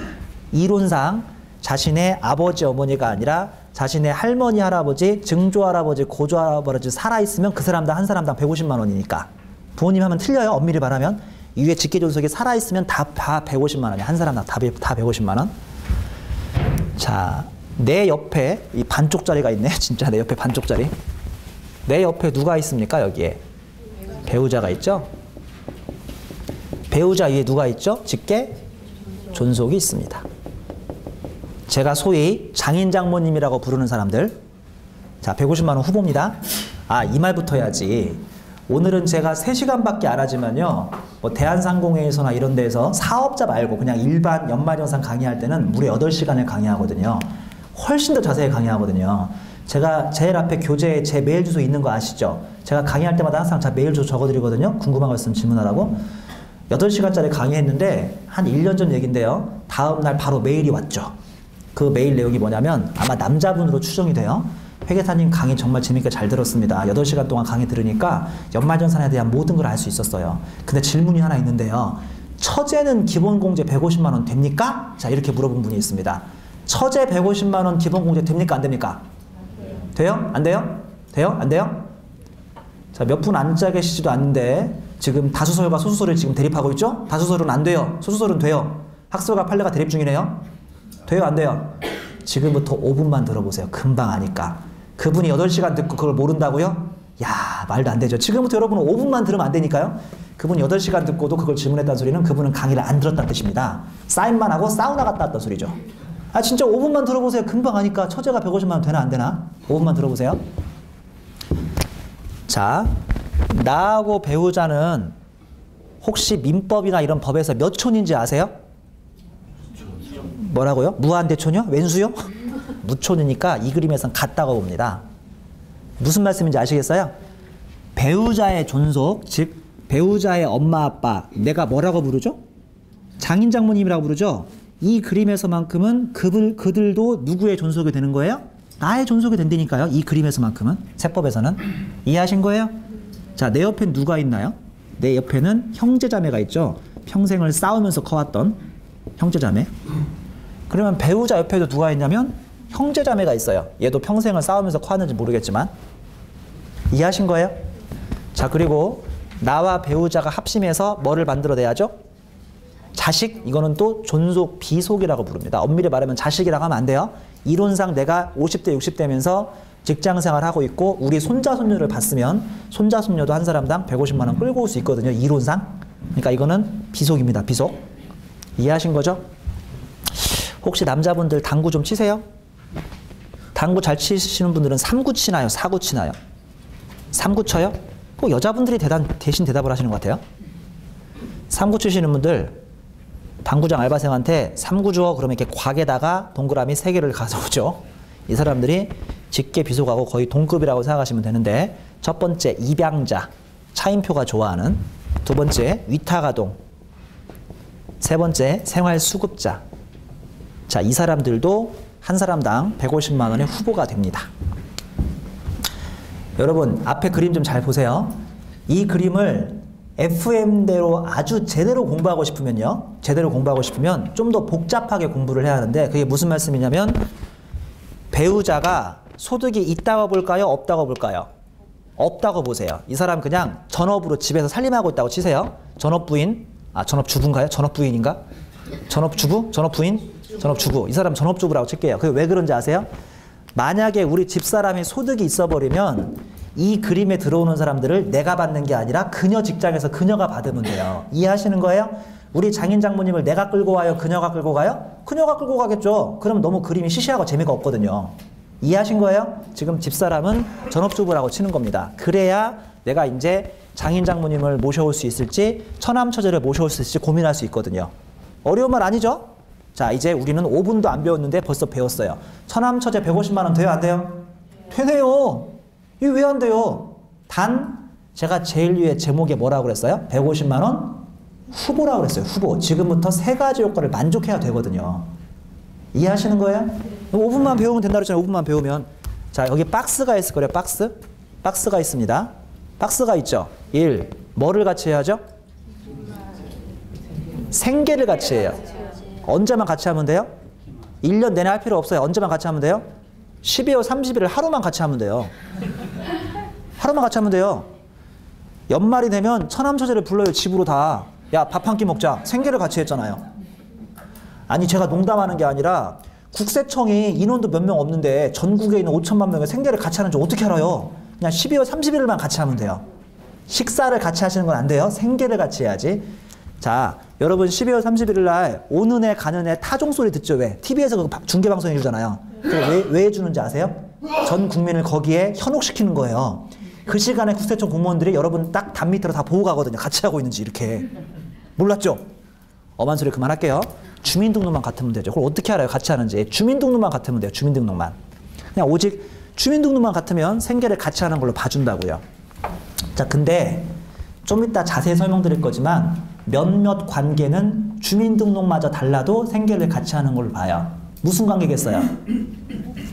이론상 자신의 아버지, 어머니가 아니라 자신의 할머니, 할아버지, 증조 할아버지, 고조 할아버지 살아있으면 그 사람당 한 사람당 150만 원이니까. 부모님 하면 틀려요. 엄밀히 말하면. 이 위에 직계 존속이 살아있으면 다 150만 원이야. 한 사람당 다 150만 원. 자, 내 옆에 이 반쪽짜리가 있네. 진짜 내 옆에 반쪽짜리. 내 옆에 누가 있습니까? 여기에 배우자가 있죠? 배우자 위에 누가 있죠? 직계 존속이 있습니다. 제가 소위 장인 장모님이라고 부르는 사람들. 자, 150만 원 후보입니다. 이 말부터 해야지. 오늘은 제가 3시간밖에 안 하지만요. 뭐 대한상공회에서나 이런 데서 사업자 말고 그냥 일반 연말연상 강의할 때는 무려 8시간을 강의하거든요. 훨씬 더 자세히 강의하거든요. 제가 제일 앞에 교재에 제 메일 주소 있는 거 아시죠? 제가 강의할 때마다 항상 제 메일 주소 적어드리거든요. 궁금한 거 있으면 질문하라고. 8시간짜리 강의했는데 한 1년 전 얘긴데요. 다음날 바로 메일이 왔죠. 그 메일 내용이 뭐냐면 아마 남자분으로 추정이 돼요. 회계사님 강의 정말 재밌게 잘 들었습니다. 8시간 동안 강의 들으니까 연말정산에 대한 모든 걸 알 수 있었어요. 근데 질문이 하나 있는데요. 처제는 기본공제 150만 원 됩니까? 자, 이렇게 물어본 분이 있습니다. 처제 150만 원 기본공제 됩니까? 안 됩니까? 돼요? 안 돼요? 돼요? 안 돼요? 자, 몇 분 앉아 계시지도 않는데 지금 다수설과 소수설을 지금 대립하고 있죠? 다수설은 안 돼요. 소수설은 돼요. 학설과 판례가 대립 중이네요. 돼요? 안 돼요? 지금부터 5분만 들어보세요. 금방 아니까. 그분이 8시간 듣고 그걸 모른다고요? 야, 말도 안 되죠. 지금부터 여러분은 5분만 들으면 안 되니까요. 그분이 8시간 듣고도 그걸 질문했다는 소리는 그분은 강의를 안 들었다는 뜻입니다. 사인만 하고 사우나 갔다 왔다는 소리죠. 진짜 5분만 들어보세요. 금방 하니까. 처제가 150만 원 되나 안 되나? 5분만 들어보세요. 자, 나하고 배우자는 혹시 민법이나 이런 법에서 몇 촌인지 아세요? 뭐라고요? 무한대촌이요? 왼수요? 무촌이니까 이 그림에선 같다고 봅니다. 무슨 말씀인지 아시겠어요? 배우자의 존속, 즉 배우자의 엄마 아빠, 내가 뭐라고 부르죠? 장인 장모님이라고 부르죠? 이 그림에서만큼은 그들도 누구의 존속이 되는 거예요? 나의 존속이 된다니까요. 이 그림에서만큼은. 세법에서는. 이해하신 거예요? 자, 내 옆엔 누가 있나요? 내 옆에는 형제자매가 있죠. 평생을 싸우면서 커왔던 형제자매. 그러면 배우자 옆에도 누가 있냐면 형제자매가 있어요. 얘도 평생을 싸우면서 커왔는지 모르겠지만. 이해하신 거예요? 자, 그리고 나와 배우자가 합심해서 뭐를 만들어내야죠? 자식, 이거는 또 존속 비속이라고 부릅니다. 엄밀히 말하면 자식이라고 하면 안 돼요. 이론상 내가 50대, 60대면서 직장생활 하고 있고 우리 손자, 손녀를 봤으면 손자, 손녀도 한 사람당 150만 원 끌고 올 수 있거든요. 이론상. 그러니까 이거는 비속입니다. 비속. 이해하신 거죠? 혹시 남자분들 당구 좀 치세요? 당구 잘 치시는 분들은 3구 치나요? 4구 치나요? 3구 쳐요? 꼭 여자분들이 대신 대답을 하시는 것 같아요. 3구 치시는 분들 당구장 알바생한테 3구 줘 그러면 이렇게 곽에다가 동그라미 3개를 가져오죠. 이 사람들이 직계 비속하고 거의 동급이라고 생각하시면 되는데, 첫 번째 입양자, 차인표가 좋아하는, 두 번째 위탁아동, 세 번째 생활수급자. 자, 이 사람들도 한 사람당 150만 원의 후보가 됩니다. 여러분 앞에 그림 좀 잘 보세요. 이 그림을 FM대로 아주 제대로 공부하고 싶으면요. 제대로 공부하고 싶으면 좀 더 복잡하게 공부를 해야 하는데, 그게 무슨 말씀이냐면 배우자가 소득이 있다고 볼까요? 없다고 볼까요? 없다고 보세요. 이 사람 그냥 전업으로 집에서 살림하고 있다고 치세요. 전업부인, 전업주부인가요? 전업부인인가? 전업주부? 전업부인? 전업주부. 이 사람 전업주부라고 칠게요. 그게 왜 그런지 아세요? 만약에 우리 집사람이 소득이 있어버리면 이 그림에 들어오는 사람들을 내가 받는 게 아니라 그녀 직장에서 그녀가 받으면 돼요. 이해하시는 거예요? 우리 장인 장모님을 내가 끌고 와요? 그녀가 끌고 가요? 그녀가 끌고 가겠죠. 그럼 너무 그림이 시시하고 재미가 없거든요. 이해하신 거예요? 지금 집사람은 전업주부라고 치는 겁니다. 그래야 내가 이제 장인 장모님을 모셔올 수 있을지 처남 처제를 모셔올 수 있을지 고민할 수 있거든요. 어려운 말 아니죠? 자, 이제 우리는 5분도 안 배웠는데 벌써 배웠어요. 처남 처제 150만 원 돼요? 안 돼요? 되네요. 이게 왜 안 돼요? 단 제가 제일 위에 제목에 뭐라고 그랬어요? 150만 원 후보라고 그랬어요. 후보. 지금부터 3가지 요건을 만족해야 되거든요. 이해하시는 거예요? 5분만 배우면 된다 그랬잖아요. 5분만 배우면. 자, 여기 박스가 있을 거예요. 박스. 박스가 있습니다. 박스가 있죠. 1. 뭐를 같이 해야죠? 생계를 같이 해요. 언제만 같이 하면 돼요? 1년 내내 할 필요 없어요. 언제만 같이 하면 돼요? 12월 30일을 하루만 같이 하면 돼요. 하루만 같이 하면 돼요. 연말이 되면 처남처제를 불러요. 집으로 다. 야, 밥 한 끼 먹자. 생계를 같이 했잖아요. 아니, 제가 농담하는 게 아니라 국세청이 인원도 몇 명 없는데 전국에 있는 5천만 명의 생계를 같이 하는지 어떻게 알아요? 그냥 12월 30일만 같이 하면 돼요. 식사를 같이 하시는 건 안 돼요. 생계를 같이 해야지. 자, 여러분 12월 31일 날 오는 애 가는 애 타종 소리 듣죠? 왜? TV에서 그 중계방송 해주잖아요. 왜 해주는지 아세요? 전 국민을 거기에 현혹시키는 거예요. 그 시간에 국세청 공무원들이 여러분 딱 담 밑으로 다 보고 가거든요. 같이 하고 있는지 이렇게. 몰랐죠? 엄한 소리 그만할게요. 주민등록만 같으면 되죠. 그걸 어떻게 알아요? 같이 하는지. 주민등록만 같으면 돼요. 주민등록만. 그냥 오직 주민등록만 같으면 생계를 같이 하는 걸로 봐준다고요. 자, 근데 좀 이따 자세히 설명드릴 거지만 몇몇 관계는 주민등록마저 달라도 생계를 같이 하는 걸로 봐요. 무슨 관계겠어요?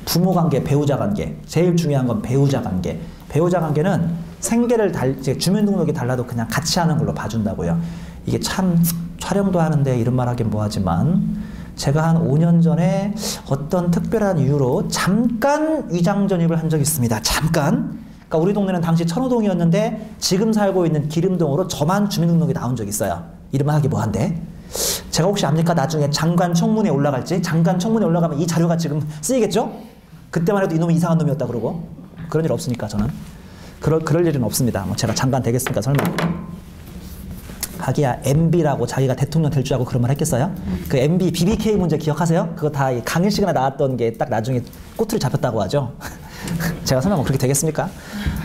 부모 관계, 배우자 관계. 제일 중요한 건 배우자 관계. 배우자 관계는 생계를 주민등록이 달라도 그냥 같이 하는 걸로 봐준다고요. 이게 참 촬영도 하는데 이런 말 하긴 뭐하지만 제가 한 5년 전에 어떤 특별한 이유로 잠깐 위장 전입을 한 적이 있습니다. 잠깐. 그러니까 우리 동네는 당시 천호동이었는데 지금 살고 있는 기름동으로 저만 주민등록이 나온 적이 있어요. 이름만 하기 뭐한데. 제가 혹시 압니까? 나중에 장관 청문회에 올라갈지. 장관 청문회에 올라가면 이 자료가 지금 쓰이겠죠? 그때만 해도 이놈이 이상한 놈이었다 그러고. 그런 일 없으니까 저는. 그럴 일은 없습니다. 뭐 제가 장관 되겠습니까? 설마. 하기야 MB라고 자기가 대통령 될 줄 알고 그런 말 했겠어요? 그 MB, BBK 문제 기억하세요? 그거 다 강일식이나 나왔던 게 딱 나중에 꼬투리 잡혔다고 하죠. 제가 설마 뭐 그렇게 되겠습니까?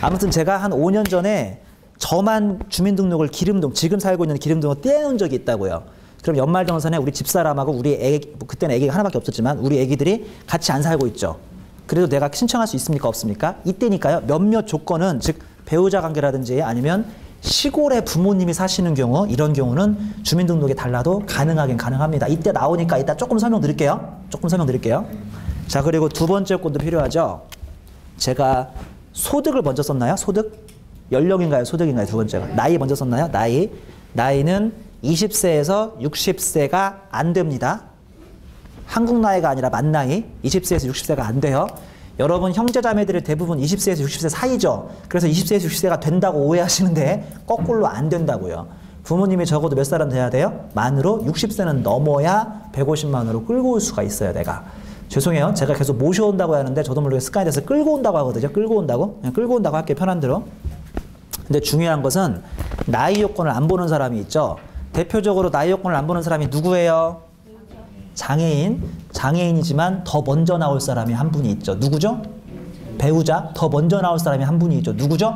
아무튼 제가 한 5년 전에 저만 주민등록을 기름동, 지금 살고 있는 기름동을 떼어놓은 적이 있다고요. 그럼 연말정산에 우리 집사람하고 우리 애기, 그때는 애기가 하나밖에 없었지만 우리 애기들이 같이 안 살고 있죠. 그래도 내가 신청할 수 있습니까? 없습니까? 이때니까요. 몇몇 조건은 즉 배우자 관계라든지 아니면 시골에 부모님이 사시는 경우 이런 경우는 주민등록이 달라도 가능하긴 가능합니다. 이때 나오니까 이따 조금 설명드릴게요. 자, 그리고 두 번째 요건도 필요하죠. 제가 소득을 먼저 썼나요? 소득? 연령인가요? 소득인가요? 두 번째가. 나이 먼저 썼나요? 나이는 20세에서 60세가 안 됩니다. 한국 나이가 아니라 만 나이. 20세에서 60세가 안 돼요. 여러분 형제자매들이 대부분 20세에서 60세 사이죠. 그래서 20세에서 60세가 된다고 오해하시는데 거꾸로 안 된다고요. 부모님이 적어도 몇 살은 돼야 돼요? 만으로 60세는 넘어야 150만 원으로 끌고 올 수가 있어요. 내가. 죄송해요. 제가 계속 모셔온다고 하는데 저도 모르게 습관이 돼서 끌고 온다고 하거든요. 끌고 온다고? 그냥 끌고 온다고 할게요. 편한 대로. 근데 중요한 것은 나이 요건을 안 보는 사람이 있죠. 대표적으로 나이 요건을 안 보는 사람이 누구예요? 장애인이지만 더 먼저 나올 사람이 한 분이 있죠. 누구죠? 배우자. 더 먼저 나올 사람이 한 분이 있죠. 누구죠?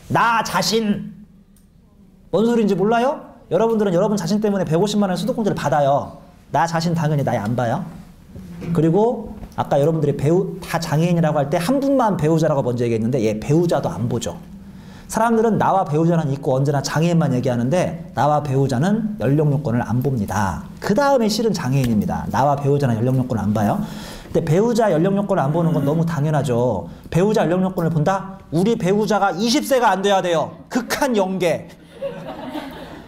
나 자신. 뭔 소리인지 몰라요? 여러분들은 여러분 자신 때문에 150만 원의 수도공제를 받아요. 나 자신 당연히 나이 안 봐요. 그리고 아까 여러분들이 다 장애인이라고 할 때 한 분만 배우자라고 먼저 얘기했는데 얘 배우자도 안 보죠. 사람들은 나와 배우자는 있고 언제나 장애인만 얘기하는데 나와 배우자는 연령 요건을 안 봅니다. 그 다음에 실은 장애인입니다. 나와 배우자는 연령 요건을 안 봐요. 근데 배우자 연령 요건을 안 보는 건 너무 당연하죠. 배우자 연령 요건을 본다? 우리 배우자가 20세가 안 돼야 돼요. 극한 연계.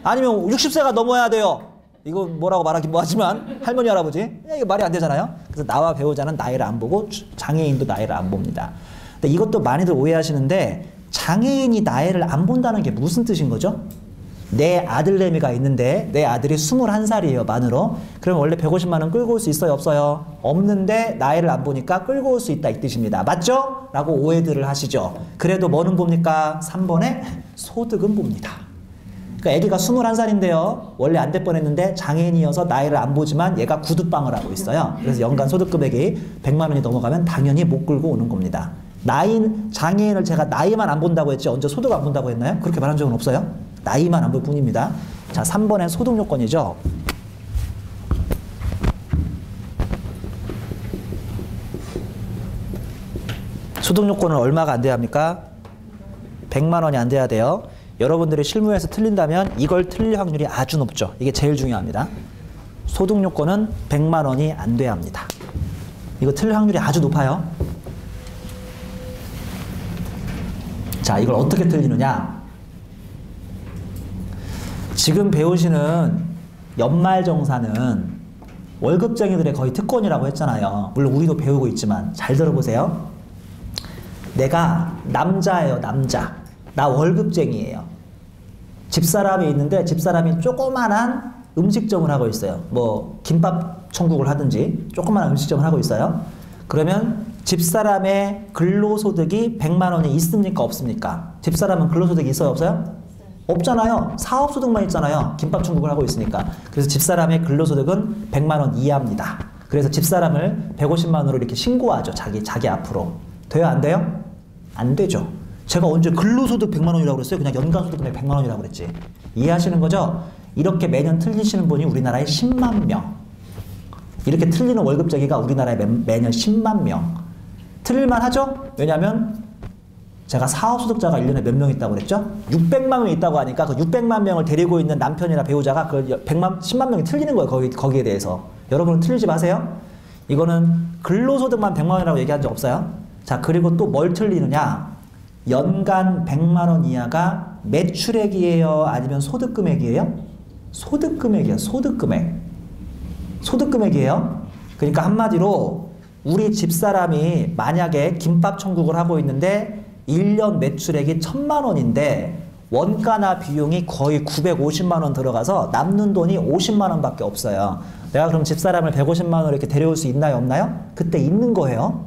아니면 60세가 넘어야 돼요. 이거 뭐라고 말하긴 뭐하지만 할머니 할아버지 이거 말이 안 되잖아요. 그래서 나와 배우자는 나이를 안 보고 장애인도 나이를 안 봅니다. 근데 이것도 많이들 오해하시는데 장애인이 나이를 안 본다는 게 무슨 뜻인 거죠? 내 아들내미가 있는데 내 아들이 21살이에요. 만으로. 그럼 원래 150만 원 끌고 올 수 있어요? 없어요? 없는데 나이를 안 보니까 끌고 올 수 있다 이 뜻입니다. 맞죠? 라고 오해들을 하시죠. 그래도 뭐는 봅니까? 3번에 소득은 봅니다. 그러니까 아기가 21살인데요. 원래 안 될 뻔했는데 장애인이어서 나이를 안 보지만 얘가 구두방을 하고 있어요. 그래서 연간 소득 금액이 100만 원이 넘어가면 당연히 못 끌고 오는 겁니다. 장애인을 제가 나이만 안 본다고 했지 언제 소득 안 본다고 했나요? 그렇게 말한 적은 없어요. 나이만 안 볼 뿐입니다. 자, 3번엔 소득 요건이죠. 소득 요건은 얼마가 안 돼야 합니까? 100만 원이 안 돼야 돼요. 여러분들이 실무에서 틀린다면 이걸 틀릴 확률이 아주 높죠. 이게 제일 중요합니다. 소득 요건은 100만 원이 안 돼야 합니다. 이거 틀릴 확률이 아주 높아요. 자, 이걸 어떻게 틀리느냐? 지금 배우시는 연말정산은 월급쟁이들의 거의 특권이라고 했잖아요. 물론 우리도 배우고 있지만 잘 들어보세요. 내가 남자예요, 남자. 나 월급쟁이에요. 집사람이 있는데 집사람이 조그만한 음식점을 하고 있어요. 뭐 김밥 천국을 하든지 조그만한 음식점을 하고 있어요. 그러면 집사람의 근로소득이 100만 원이 있습니까? 없습니까? 집사람은 근로소득이 있어요? 없어요? 없잖아요. 사업소득만 있잖아요. 김밥 천국을 하고 있으니까. 그래서 집사람의 근로소득은 100만 원 이하입니다. 그래서 집사람을 150만 원으로 이렇게 신고하죠. 자기 앞으로. 돼요? 안 돼요? 안 되죠. 제가 언제 근로소득 100만 원이라고 그랬어요? 그냥 연간소득 금액 100만 원이라고 그랬지. 이해하시는 거죠? 이렇게 매년 틀리시는 분이 우리나라에 10만 명. 이렇게 틀리는 월급쟁이가 우리나라에 매년 10만 명. 틀릴만 하죠? 왜냐하면 제가 사업소득자가 1년에 몇 명 있다고 그랬죠? 600만 명이 있다고 하니까 그 600만 명을 데리고 있는 남편이나 배우자가 그 10만 명이 틀리는 거예요. 거기에 대해서. 여러분은 틀리지 마세요. 이거는 근로소득만 100만 원이라고 얘기한 적 없어요. 자, 그리고 또 뭘 틀리느냐? 연간 100만 원 이하가 매출액이에요? 아니면 소득금액이에요? 소득금액이에요. 소득금액. 소득금액이에요. 그러니까 한마디로 우리 집사람이 만약에 김밥 천국을 하고 있는데 1년 매출액이 1000만 원인데 원가나 비용이 거의 950만 원 들어가서 남는 돈이 50만 원밖에 없어요. 내가 그럼 집사람을 150만 원으로 이렇게 데려올 수 있나요? 없나요? 그때 있는 거예요.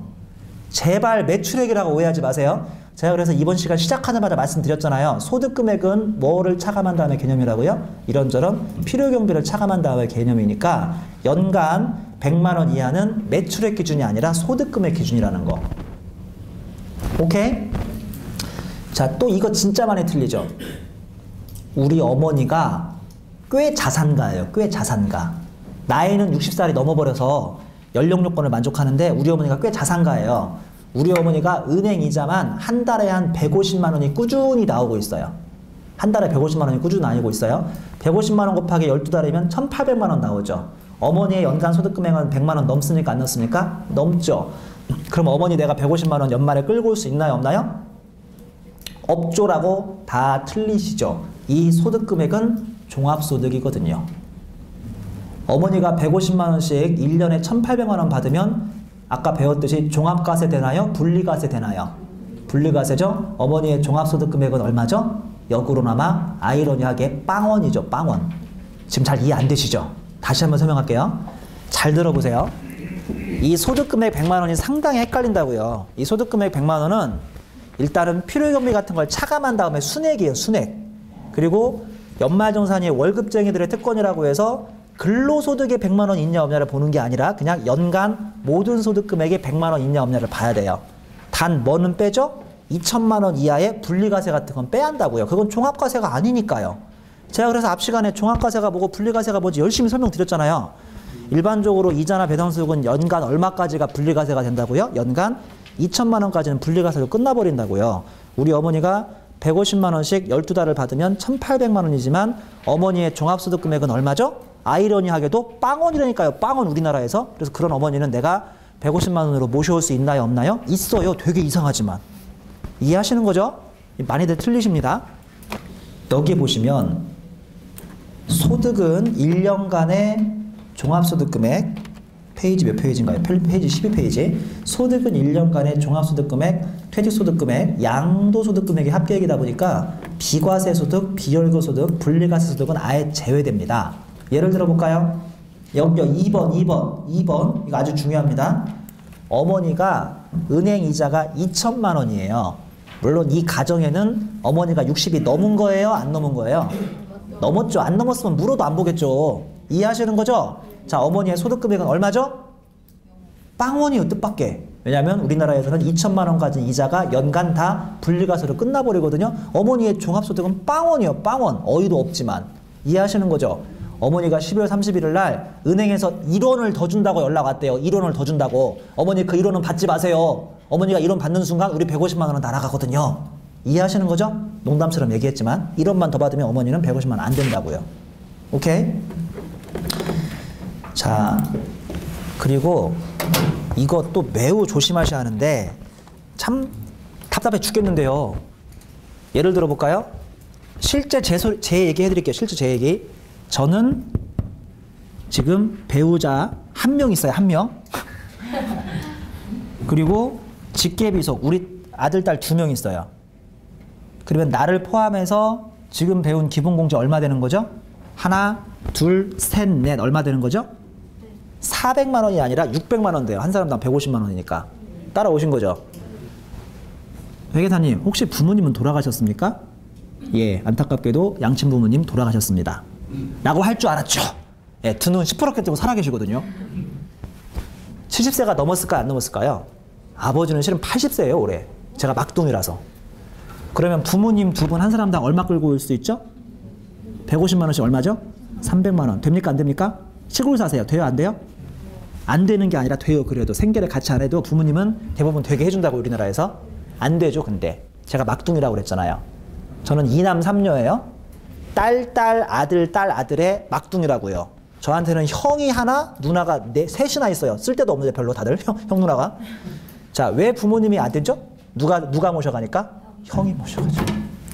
제발 매출액이라고 오해하지 마세요. 제가 그래서 이번 시간 시작하자마자 말씀드렸잖아요. 소득금액은 뭐를 차감한 다음에 개념이라고요? 이런저런 필요경비를 차감한 다음에 개념이니까 연간 100만 원 이하는 매출액 기준이 아니라 소득금액 기준이라는 거. 오케이? 자, 또 이거 진짜 많이 틀리죠? 우리 어머니가 꽤 자산가예요. 꽤 자산가. 나이는 60살이 넘어버려서 연령 요건을 만족하는데 우리 어머니가 꽤 자산가예요. 우리 어머니가 은행 이자만 한 달에 한 150만 원이 꾸준히 나오고 있어요. 한 달에 150만 원이 꾸준히 나오고 있어요. 150만 원 곱하기 12달이면 1800만 원 나오죠. 어머니의 연간 소득금액은 100만 원 넘습니까? 안 넘습니까? 넘죠. 그럼 어머니 내가 150만 원 연말에 끌고 올 수 있나요? 없나요? 없죠라고 다 틀리시죠. 이 소득금액은 종합소득이거든요. 어머니가 150만 원씩 1년에 1800만 원 받으면 아까 배웠듯이 종합과세 되나요? 분리과세 되나요? 분리과세죠? 어머니의 종합소득금액은 얼마죠? 역으로나마 아이러니하게 빵원이죠. 빵원. 지금 잘 이해 안 되시죠? 다시 한번 설명할게요. 잘 들어보세요. 이 소득금액 100만 원이 상당히 헷갈린다고요. 이 소득금액 100만 원은 일단은 필요경비 같은 걸 차감한 다음에 순액이에요. 순액. 그리고 연말정산이 월급쟁이들의 특권이라고 해서 근로소득에 100만 원 있냐 없냐를 보는 게 아니라 그냥 연간 모든 소득금액에 100만 원 있냐 없냐를 봐야 돼요. 단 뭐는 빼죠? 2천만 원 이하의 분리과세 같은 건 빼야 한다고요. 그건 종합과세가 아니니까요. 제가 그래서 앞 시간에 종합과세가 뭐고 분리과세가 뭐지 열심히 설명드렸잖아요. 일반적으로 이자나 배당수익은 연간 얼마까지가 분리과세가 된다고요? 연간 2천만 원까지는 분리과세로 끝나버린다고요. 우리 어머니가 150만 원씩 12달을 받으면 1800만 원이지만 어머니의 종합소득금액은 얼마죠? 아이러니하게도 빵원이라니까요. 빵원 우리나라에서. 그래서 그런 어머니는 내가 150만 원으로 모셔올 수 있나요? 없나요? 있어요. 되게 이상하지만. 이해하시는 거죠? 많이들 틀리십니다. 여기 보시면 소득은 1년간의 종합소득금액 페이지 몇 페이지인가요? 페이지 12페이지. 소득은 1년간의 종합소득금액, 퇴직소득금액, 양도소득금액이 합계액이다 보니까 비과세소득, 비월급소득, 분리과세소득은 아예 제외됩니다. 예를 들어 볼까요? 여기 2번 이거 아주 중요합니다. 어머니가 은행 이자가 2천만 원이에요. 물론 이 가정에는 어머니가 60이 넘은 거예요? 안 넘은 거예요? 넘었죠. 안 넘었으면 물어도 안 보겠죠. 이해하시는 거죠? 자, 어머니의 소득금액은 얼마죠? 빵원이요, 뜻밖의. 왜냐하면 우리나라에서는 2천만 원 가진 이자가 연간 다 분리과세로 끝나버리거든요. 어머니의 종합소득은 빵원이요, 빵원. 어이도 없지만. 이해하시는 거죠? 어머니가 12월 31일 날 은행에서 1원을 더 준다고 연락 왔대요. 1원을 더 준다고. 어머니 그 1원은 받지 마세요. 어머니가 1원 받는 순간 우리 150만 원은 날아가거든요. 이해하시는 거죠? 농담처럼 얘기했지만 1원만 더 받으면 어머니는 150만 원 안 된다고요. 오케이? 자, 그리고 이것도 매우 조심하셔야 하는데 참 답답해 죽겠는데요. 예를 들어 볼까요? 실제 제 얘기 해드릴게요. 실제 제 얘기. 저는 지금 배우자 한 명 있어요. 한 명. 그리고 직계비속 우리 아들, 딸 2명 있어요. 그러면 나를 포함해서 지금 배운 기본공제 얼마 되는 거죠? 하나, 둘, 셋, 넷 얼마 되는 거죠? 400만 원이 아니라 600만 원 돼요. 한 사람당 150만 원이니까. 따라오신 거죠? 회계사님, 혹시 부모님은 돌아가셨습니까? 예, 안타깝게도 양친 부모님 돌아가셨습니다. 라고 할 줄 알았죠? 예, 두 눈 시퍼렇게 뜨고 살아계시거든요. 70세가 넘었을까요? 안 넘었을까요? 아버지는 실은 80세예요, 올해. 제가 막둥이라서. 그러면 부모님 두 분 한 사람당 얼마 끌고 올 수 있죠? 150만 원씩 얼마죠? 300만 원. 됩니까? 안 됩니까? 시골 사세요. 돼요? 안 돼요? 안 되는 게 아니라 돼요. 그래도 생계를 같이 안 해도 부모님은 대부분 되게 해준다고 우리나라에서. 안 되죠. 근데 제가 막둥이라고 그랬잖아요. 저는 2남 3녀예요. 딸, 아들, 딸, 아들의 막둥이라고요. 저한테는 형이 하나, 누나가 셋이나 있어요. 쓸데도 없는데 별로 다들 형 누나가. 자, 왜 부모님이 안 되죠? 누가 모셔가니까? 형이 모셔가죠.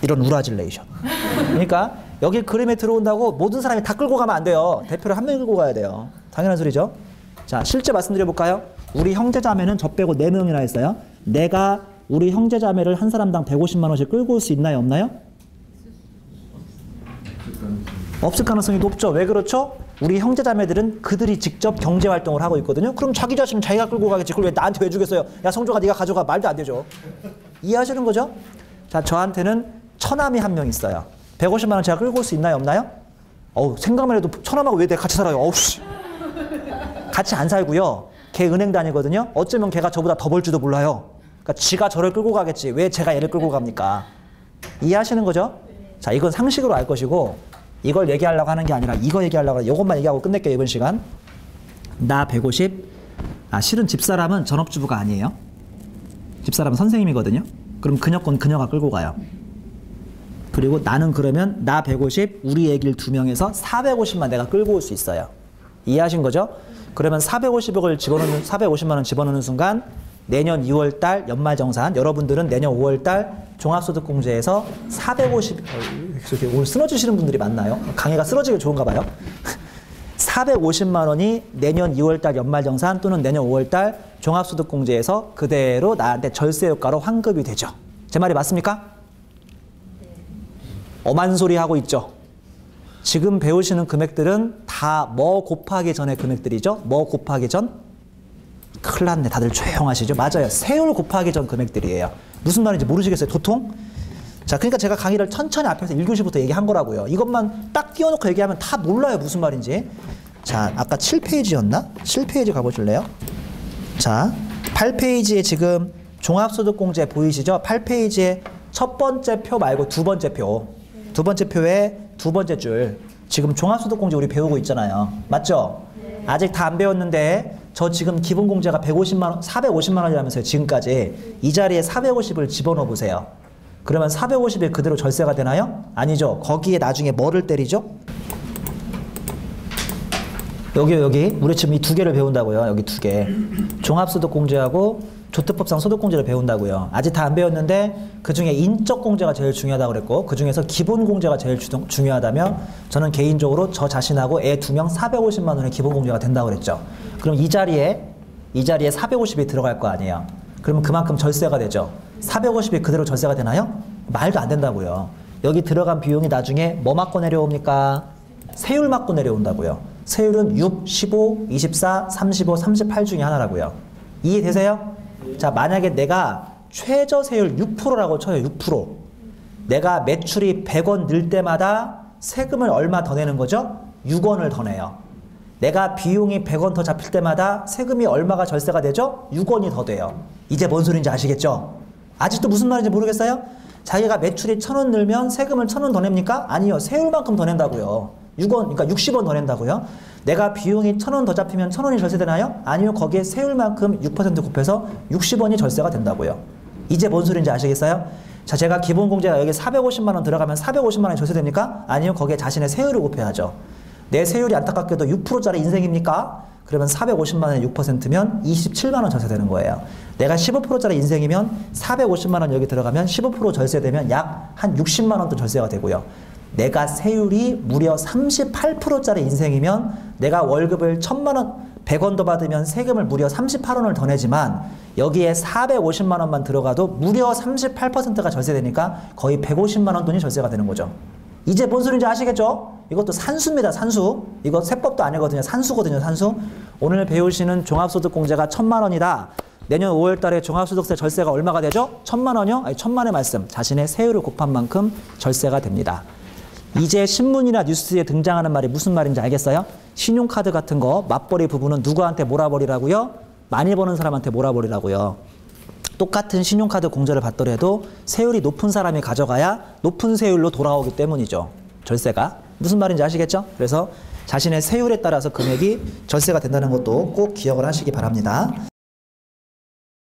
이런 우라질레이션. 그러니까 여기 그림에 들어온다고 모든 사람이 다 끌고 가면 안 돼요. 대표를 한 명이 끌고 가야 돼요. 당연한 소리죠. 자, 실제 말씀드려볼까요? 우리 형제자매는 저 빼고 4명이나 있어요. 내가 우리 형제자매를 한 사람당 150만 원씩 끌고 올 수 있나요? 없나요? 없을 가능성이 높죠. 왜 그렇죠? 우리 형제자매들은 그들이 직접 경제활동을 하고 있거든요. 그럼 자기 자신은 자기가 끌고 가겠지. 그걸 왜 나한테 왜 주겠어요? 야, 성조가 네가 가져가. 말도 안 되죠. 이해하시는 거죠? 자, 저한테는 처남이 한 명 있어요. 150만 원 제가 끌고 올 수 있나요? 없나요? 어우, 생각만 해도 처남하고 왜 내가 같이 살아요? 어우, 씨. 같이 안 살고요. 걔 은행 다니거든요. 어쩌면 걔가 저보다 더 벌지도 몰라요. 그러니까 지가 저를 끌고 가겠지. 왜 제가 얘를 끌고 갑니까? 이해하시는 거죠? 자, 이건 상식으로 알 것이고 이걸 얘기하려고 하는 게 아니라 이거 얘기하려고 하는 이것만 얘기하고 끝낼게요. 이번 시간. 나 150. 실은 집사람은 전업주부가 아니에요. 집사람은 선생님이거든요. 그럼 그녀 건 그녀가 끌고 가요. 그리고 나는 그러면 나 150, 우리 애길 2명에서 450만 내가 끌고 올 수 있어요. 이해하신 거죠? 그러면 450만 원 집어넣는 순간 내년 2월 달 연말정산, 여러분들은 내년 5월 달 종합소득공제에서 450, 오늘 쓰러지시는 분들이 많나요? 강의가 쓰러지기 좋은가 봐요. 450만 원이 내년 2월 달 연말정산 또는 내년 5월 달 종합소득공제에서 그대로 나한테 절세효과로 환급이 되죠. 제 말이 맞습니까? 엄한 소리 하고 있죠. 지금 배우시는 금액들은 다 뭐 곱하기 전의 금액들이죠. 뭐 곱하기 전? 큰일 났네. 다들 조용하시죠? 맞아요. 세율 곱하기 전 금액들이에요. 무슨 말인지 모르시겠어요? 도통? 자, 그러니까 제가 강의를 천천히 앞에서 1교시부터 얘기한 거라고요. 이것만 딱 띄워놓고 얘기하면 다 몰라요. 무슨 말인지. 자, 아까 7페이지였나? 7페이지 가보실래요? 자, 8페이지에 지금 종합소득공제 보이시죠? 8페이지에 첫 번째 표 말고 두 번째 표. 두 번째 표에 두 번째 줄. 지금 종합소득공제 우리 배우고 있잖아요. 맞죠? 아직 다 안 배웠는데 저 지금 기본공제가 150만 원, 450만 원이라면서요. 지금까지. 이 자리에 450을 집어넣어 보세요. 그러면 450이 그대로 절세가 되나요? 아니죠. 거기에 나중에 뭐를 때리죠? 여기요, 여기. 우리 지금 이 두 개를 배운다고요. 여기 두 개. 종합소득공제하고 조특법상 소득공제를 배운다고요. 아직 다 안 배웠는데 그중에 인적공제가 제일 중요하다고 그랬고 그중에서 기본공제가 제일 중요하다며 저는 개인적으로 저 자신하고 애 2명 450만 원의 기본공제가 된다고 그랬죠. 그럼 이 자리에 450이 들어갈 거 아니에요. 그러면 그만큼 절세가 되죠. 450이 그대로 절세가 되나요? 말도 안 된다고요. 여기 들어간 비용이 나중에 뭐 맞고 내려옵니까? 세율 맞고 내려온다고요. 세율은 6, 15, 24, 35, 38 중에 하나라고요. 이해되세요? 자, 만약에 내가 최저세율 6%라고 쳐요. 6%. 내가 매출이 100원 늘 때마다 세금을 얼마 더 내는 거죠? 6원을 더 내요. 내가 비용이 100원 더 잡힐 때마다 세금이 얼마가 절세가 되죠? 6원이 더 돼요. 이제 뭔 소리인지 아시겠죠? 아직도 무슨 말인지 모르겠어요? 자기가 매출이 1,000원 늘면 세금을 1,000원 더 냅니까? 아니요. 세율만큼 더 낸다고요. 6원, 그러니까 60원 더 낸다고요. 내가 비용이 1,000원 더 잡히면 1,000원이 절세되나요? 아니요. 거기에 세율만큼 6% 곱해서 60원이 절세가 된다고요. 이제 뭔 소리인지 아시겠어요? 자, 제가 기본공제가 여기 450만 원 들어가면 450만 원이 절세됩니까? 아니요. 거기에 자신의 세율을 곱해야죠. 내 세율이 안타깝게도 6%짜리 인생입니까? 그러면 450만 원에 6%면 27만 원 절세되는 거예요. 내가 15%짜리 인생이면 450만 원 여기 들어가면 15% 절세되면 약 한 60만 원 돈 절세가 되고요. 내가 세율이 무려 38%짜리 인생이면 내가 월급을 1,000만 원, 100원 더 받으면 세금을 무려 38원을 더 내지만 여기에 450만 원만 들어가도 무려 38%가 절세되니까 거의 150만 원 돈이 절세가 되는 거죠. 이제 뭔 소리인지 아시겠죠? 이것도 산수입니다. 산수. 이거 세법도 아니거든요. 산수거든요. 산수. 오늘 배우시는 종합소득공제가 1,000만 원이다. 내년 5월 달에 종합소득세 절세가 얼마가 되죠? 1,000만 원이요? 아니, 1,000만의 말씀. 자신의 세율을 곱한 만큼 절세가 됩니다. 이제 신문이나 뉴스에 등장하는 말이 무슨 말인지 알겠어요? 신용카드 같은 거 맞벌이 부부는 누구한테 몰아버리라고요? 많이 버는 사람한테 몰아버리라고요. 똑같은 신용카드 공제를 받더라도 세율이 높은 사람이 가져가야 높은 세율로 돌아오기 때문이죠. 절세가. 무슨 말인지 아시겠죠? 그래서 자신의 세율에 따라서 금액이 절세가 된다는 것도 꼭 기억을 하시기 바랍니다.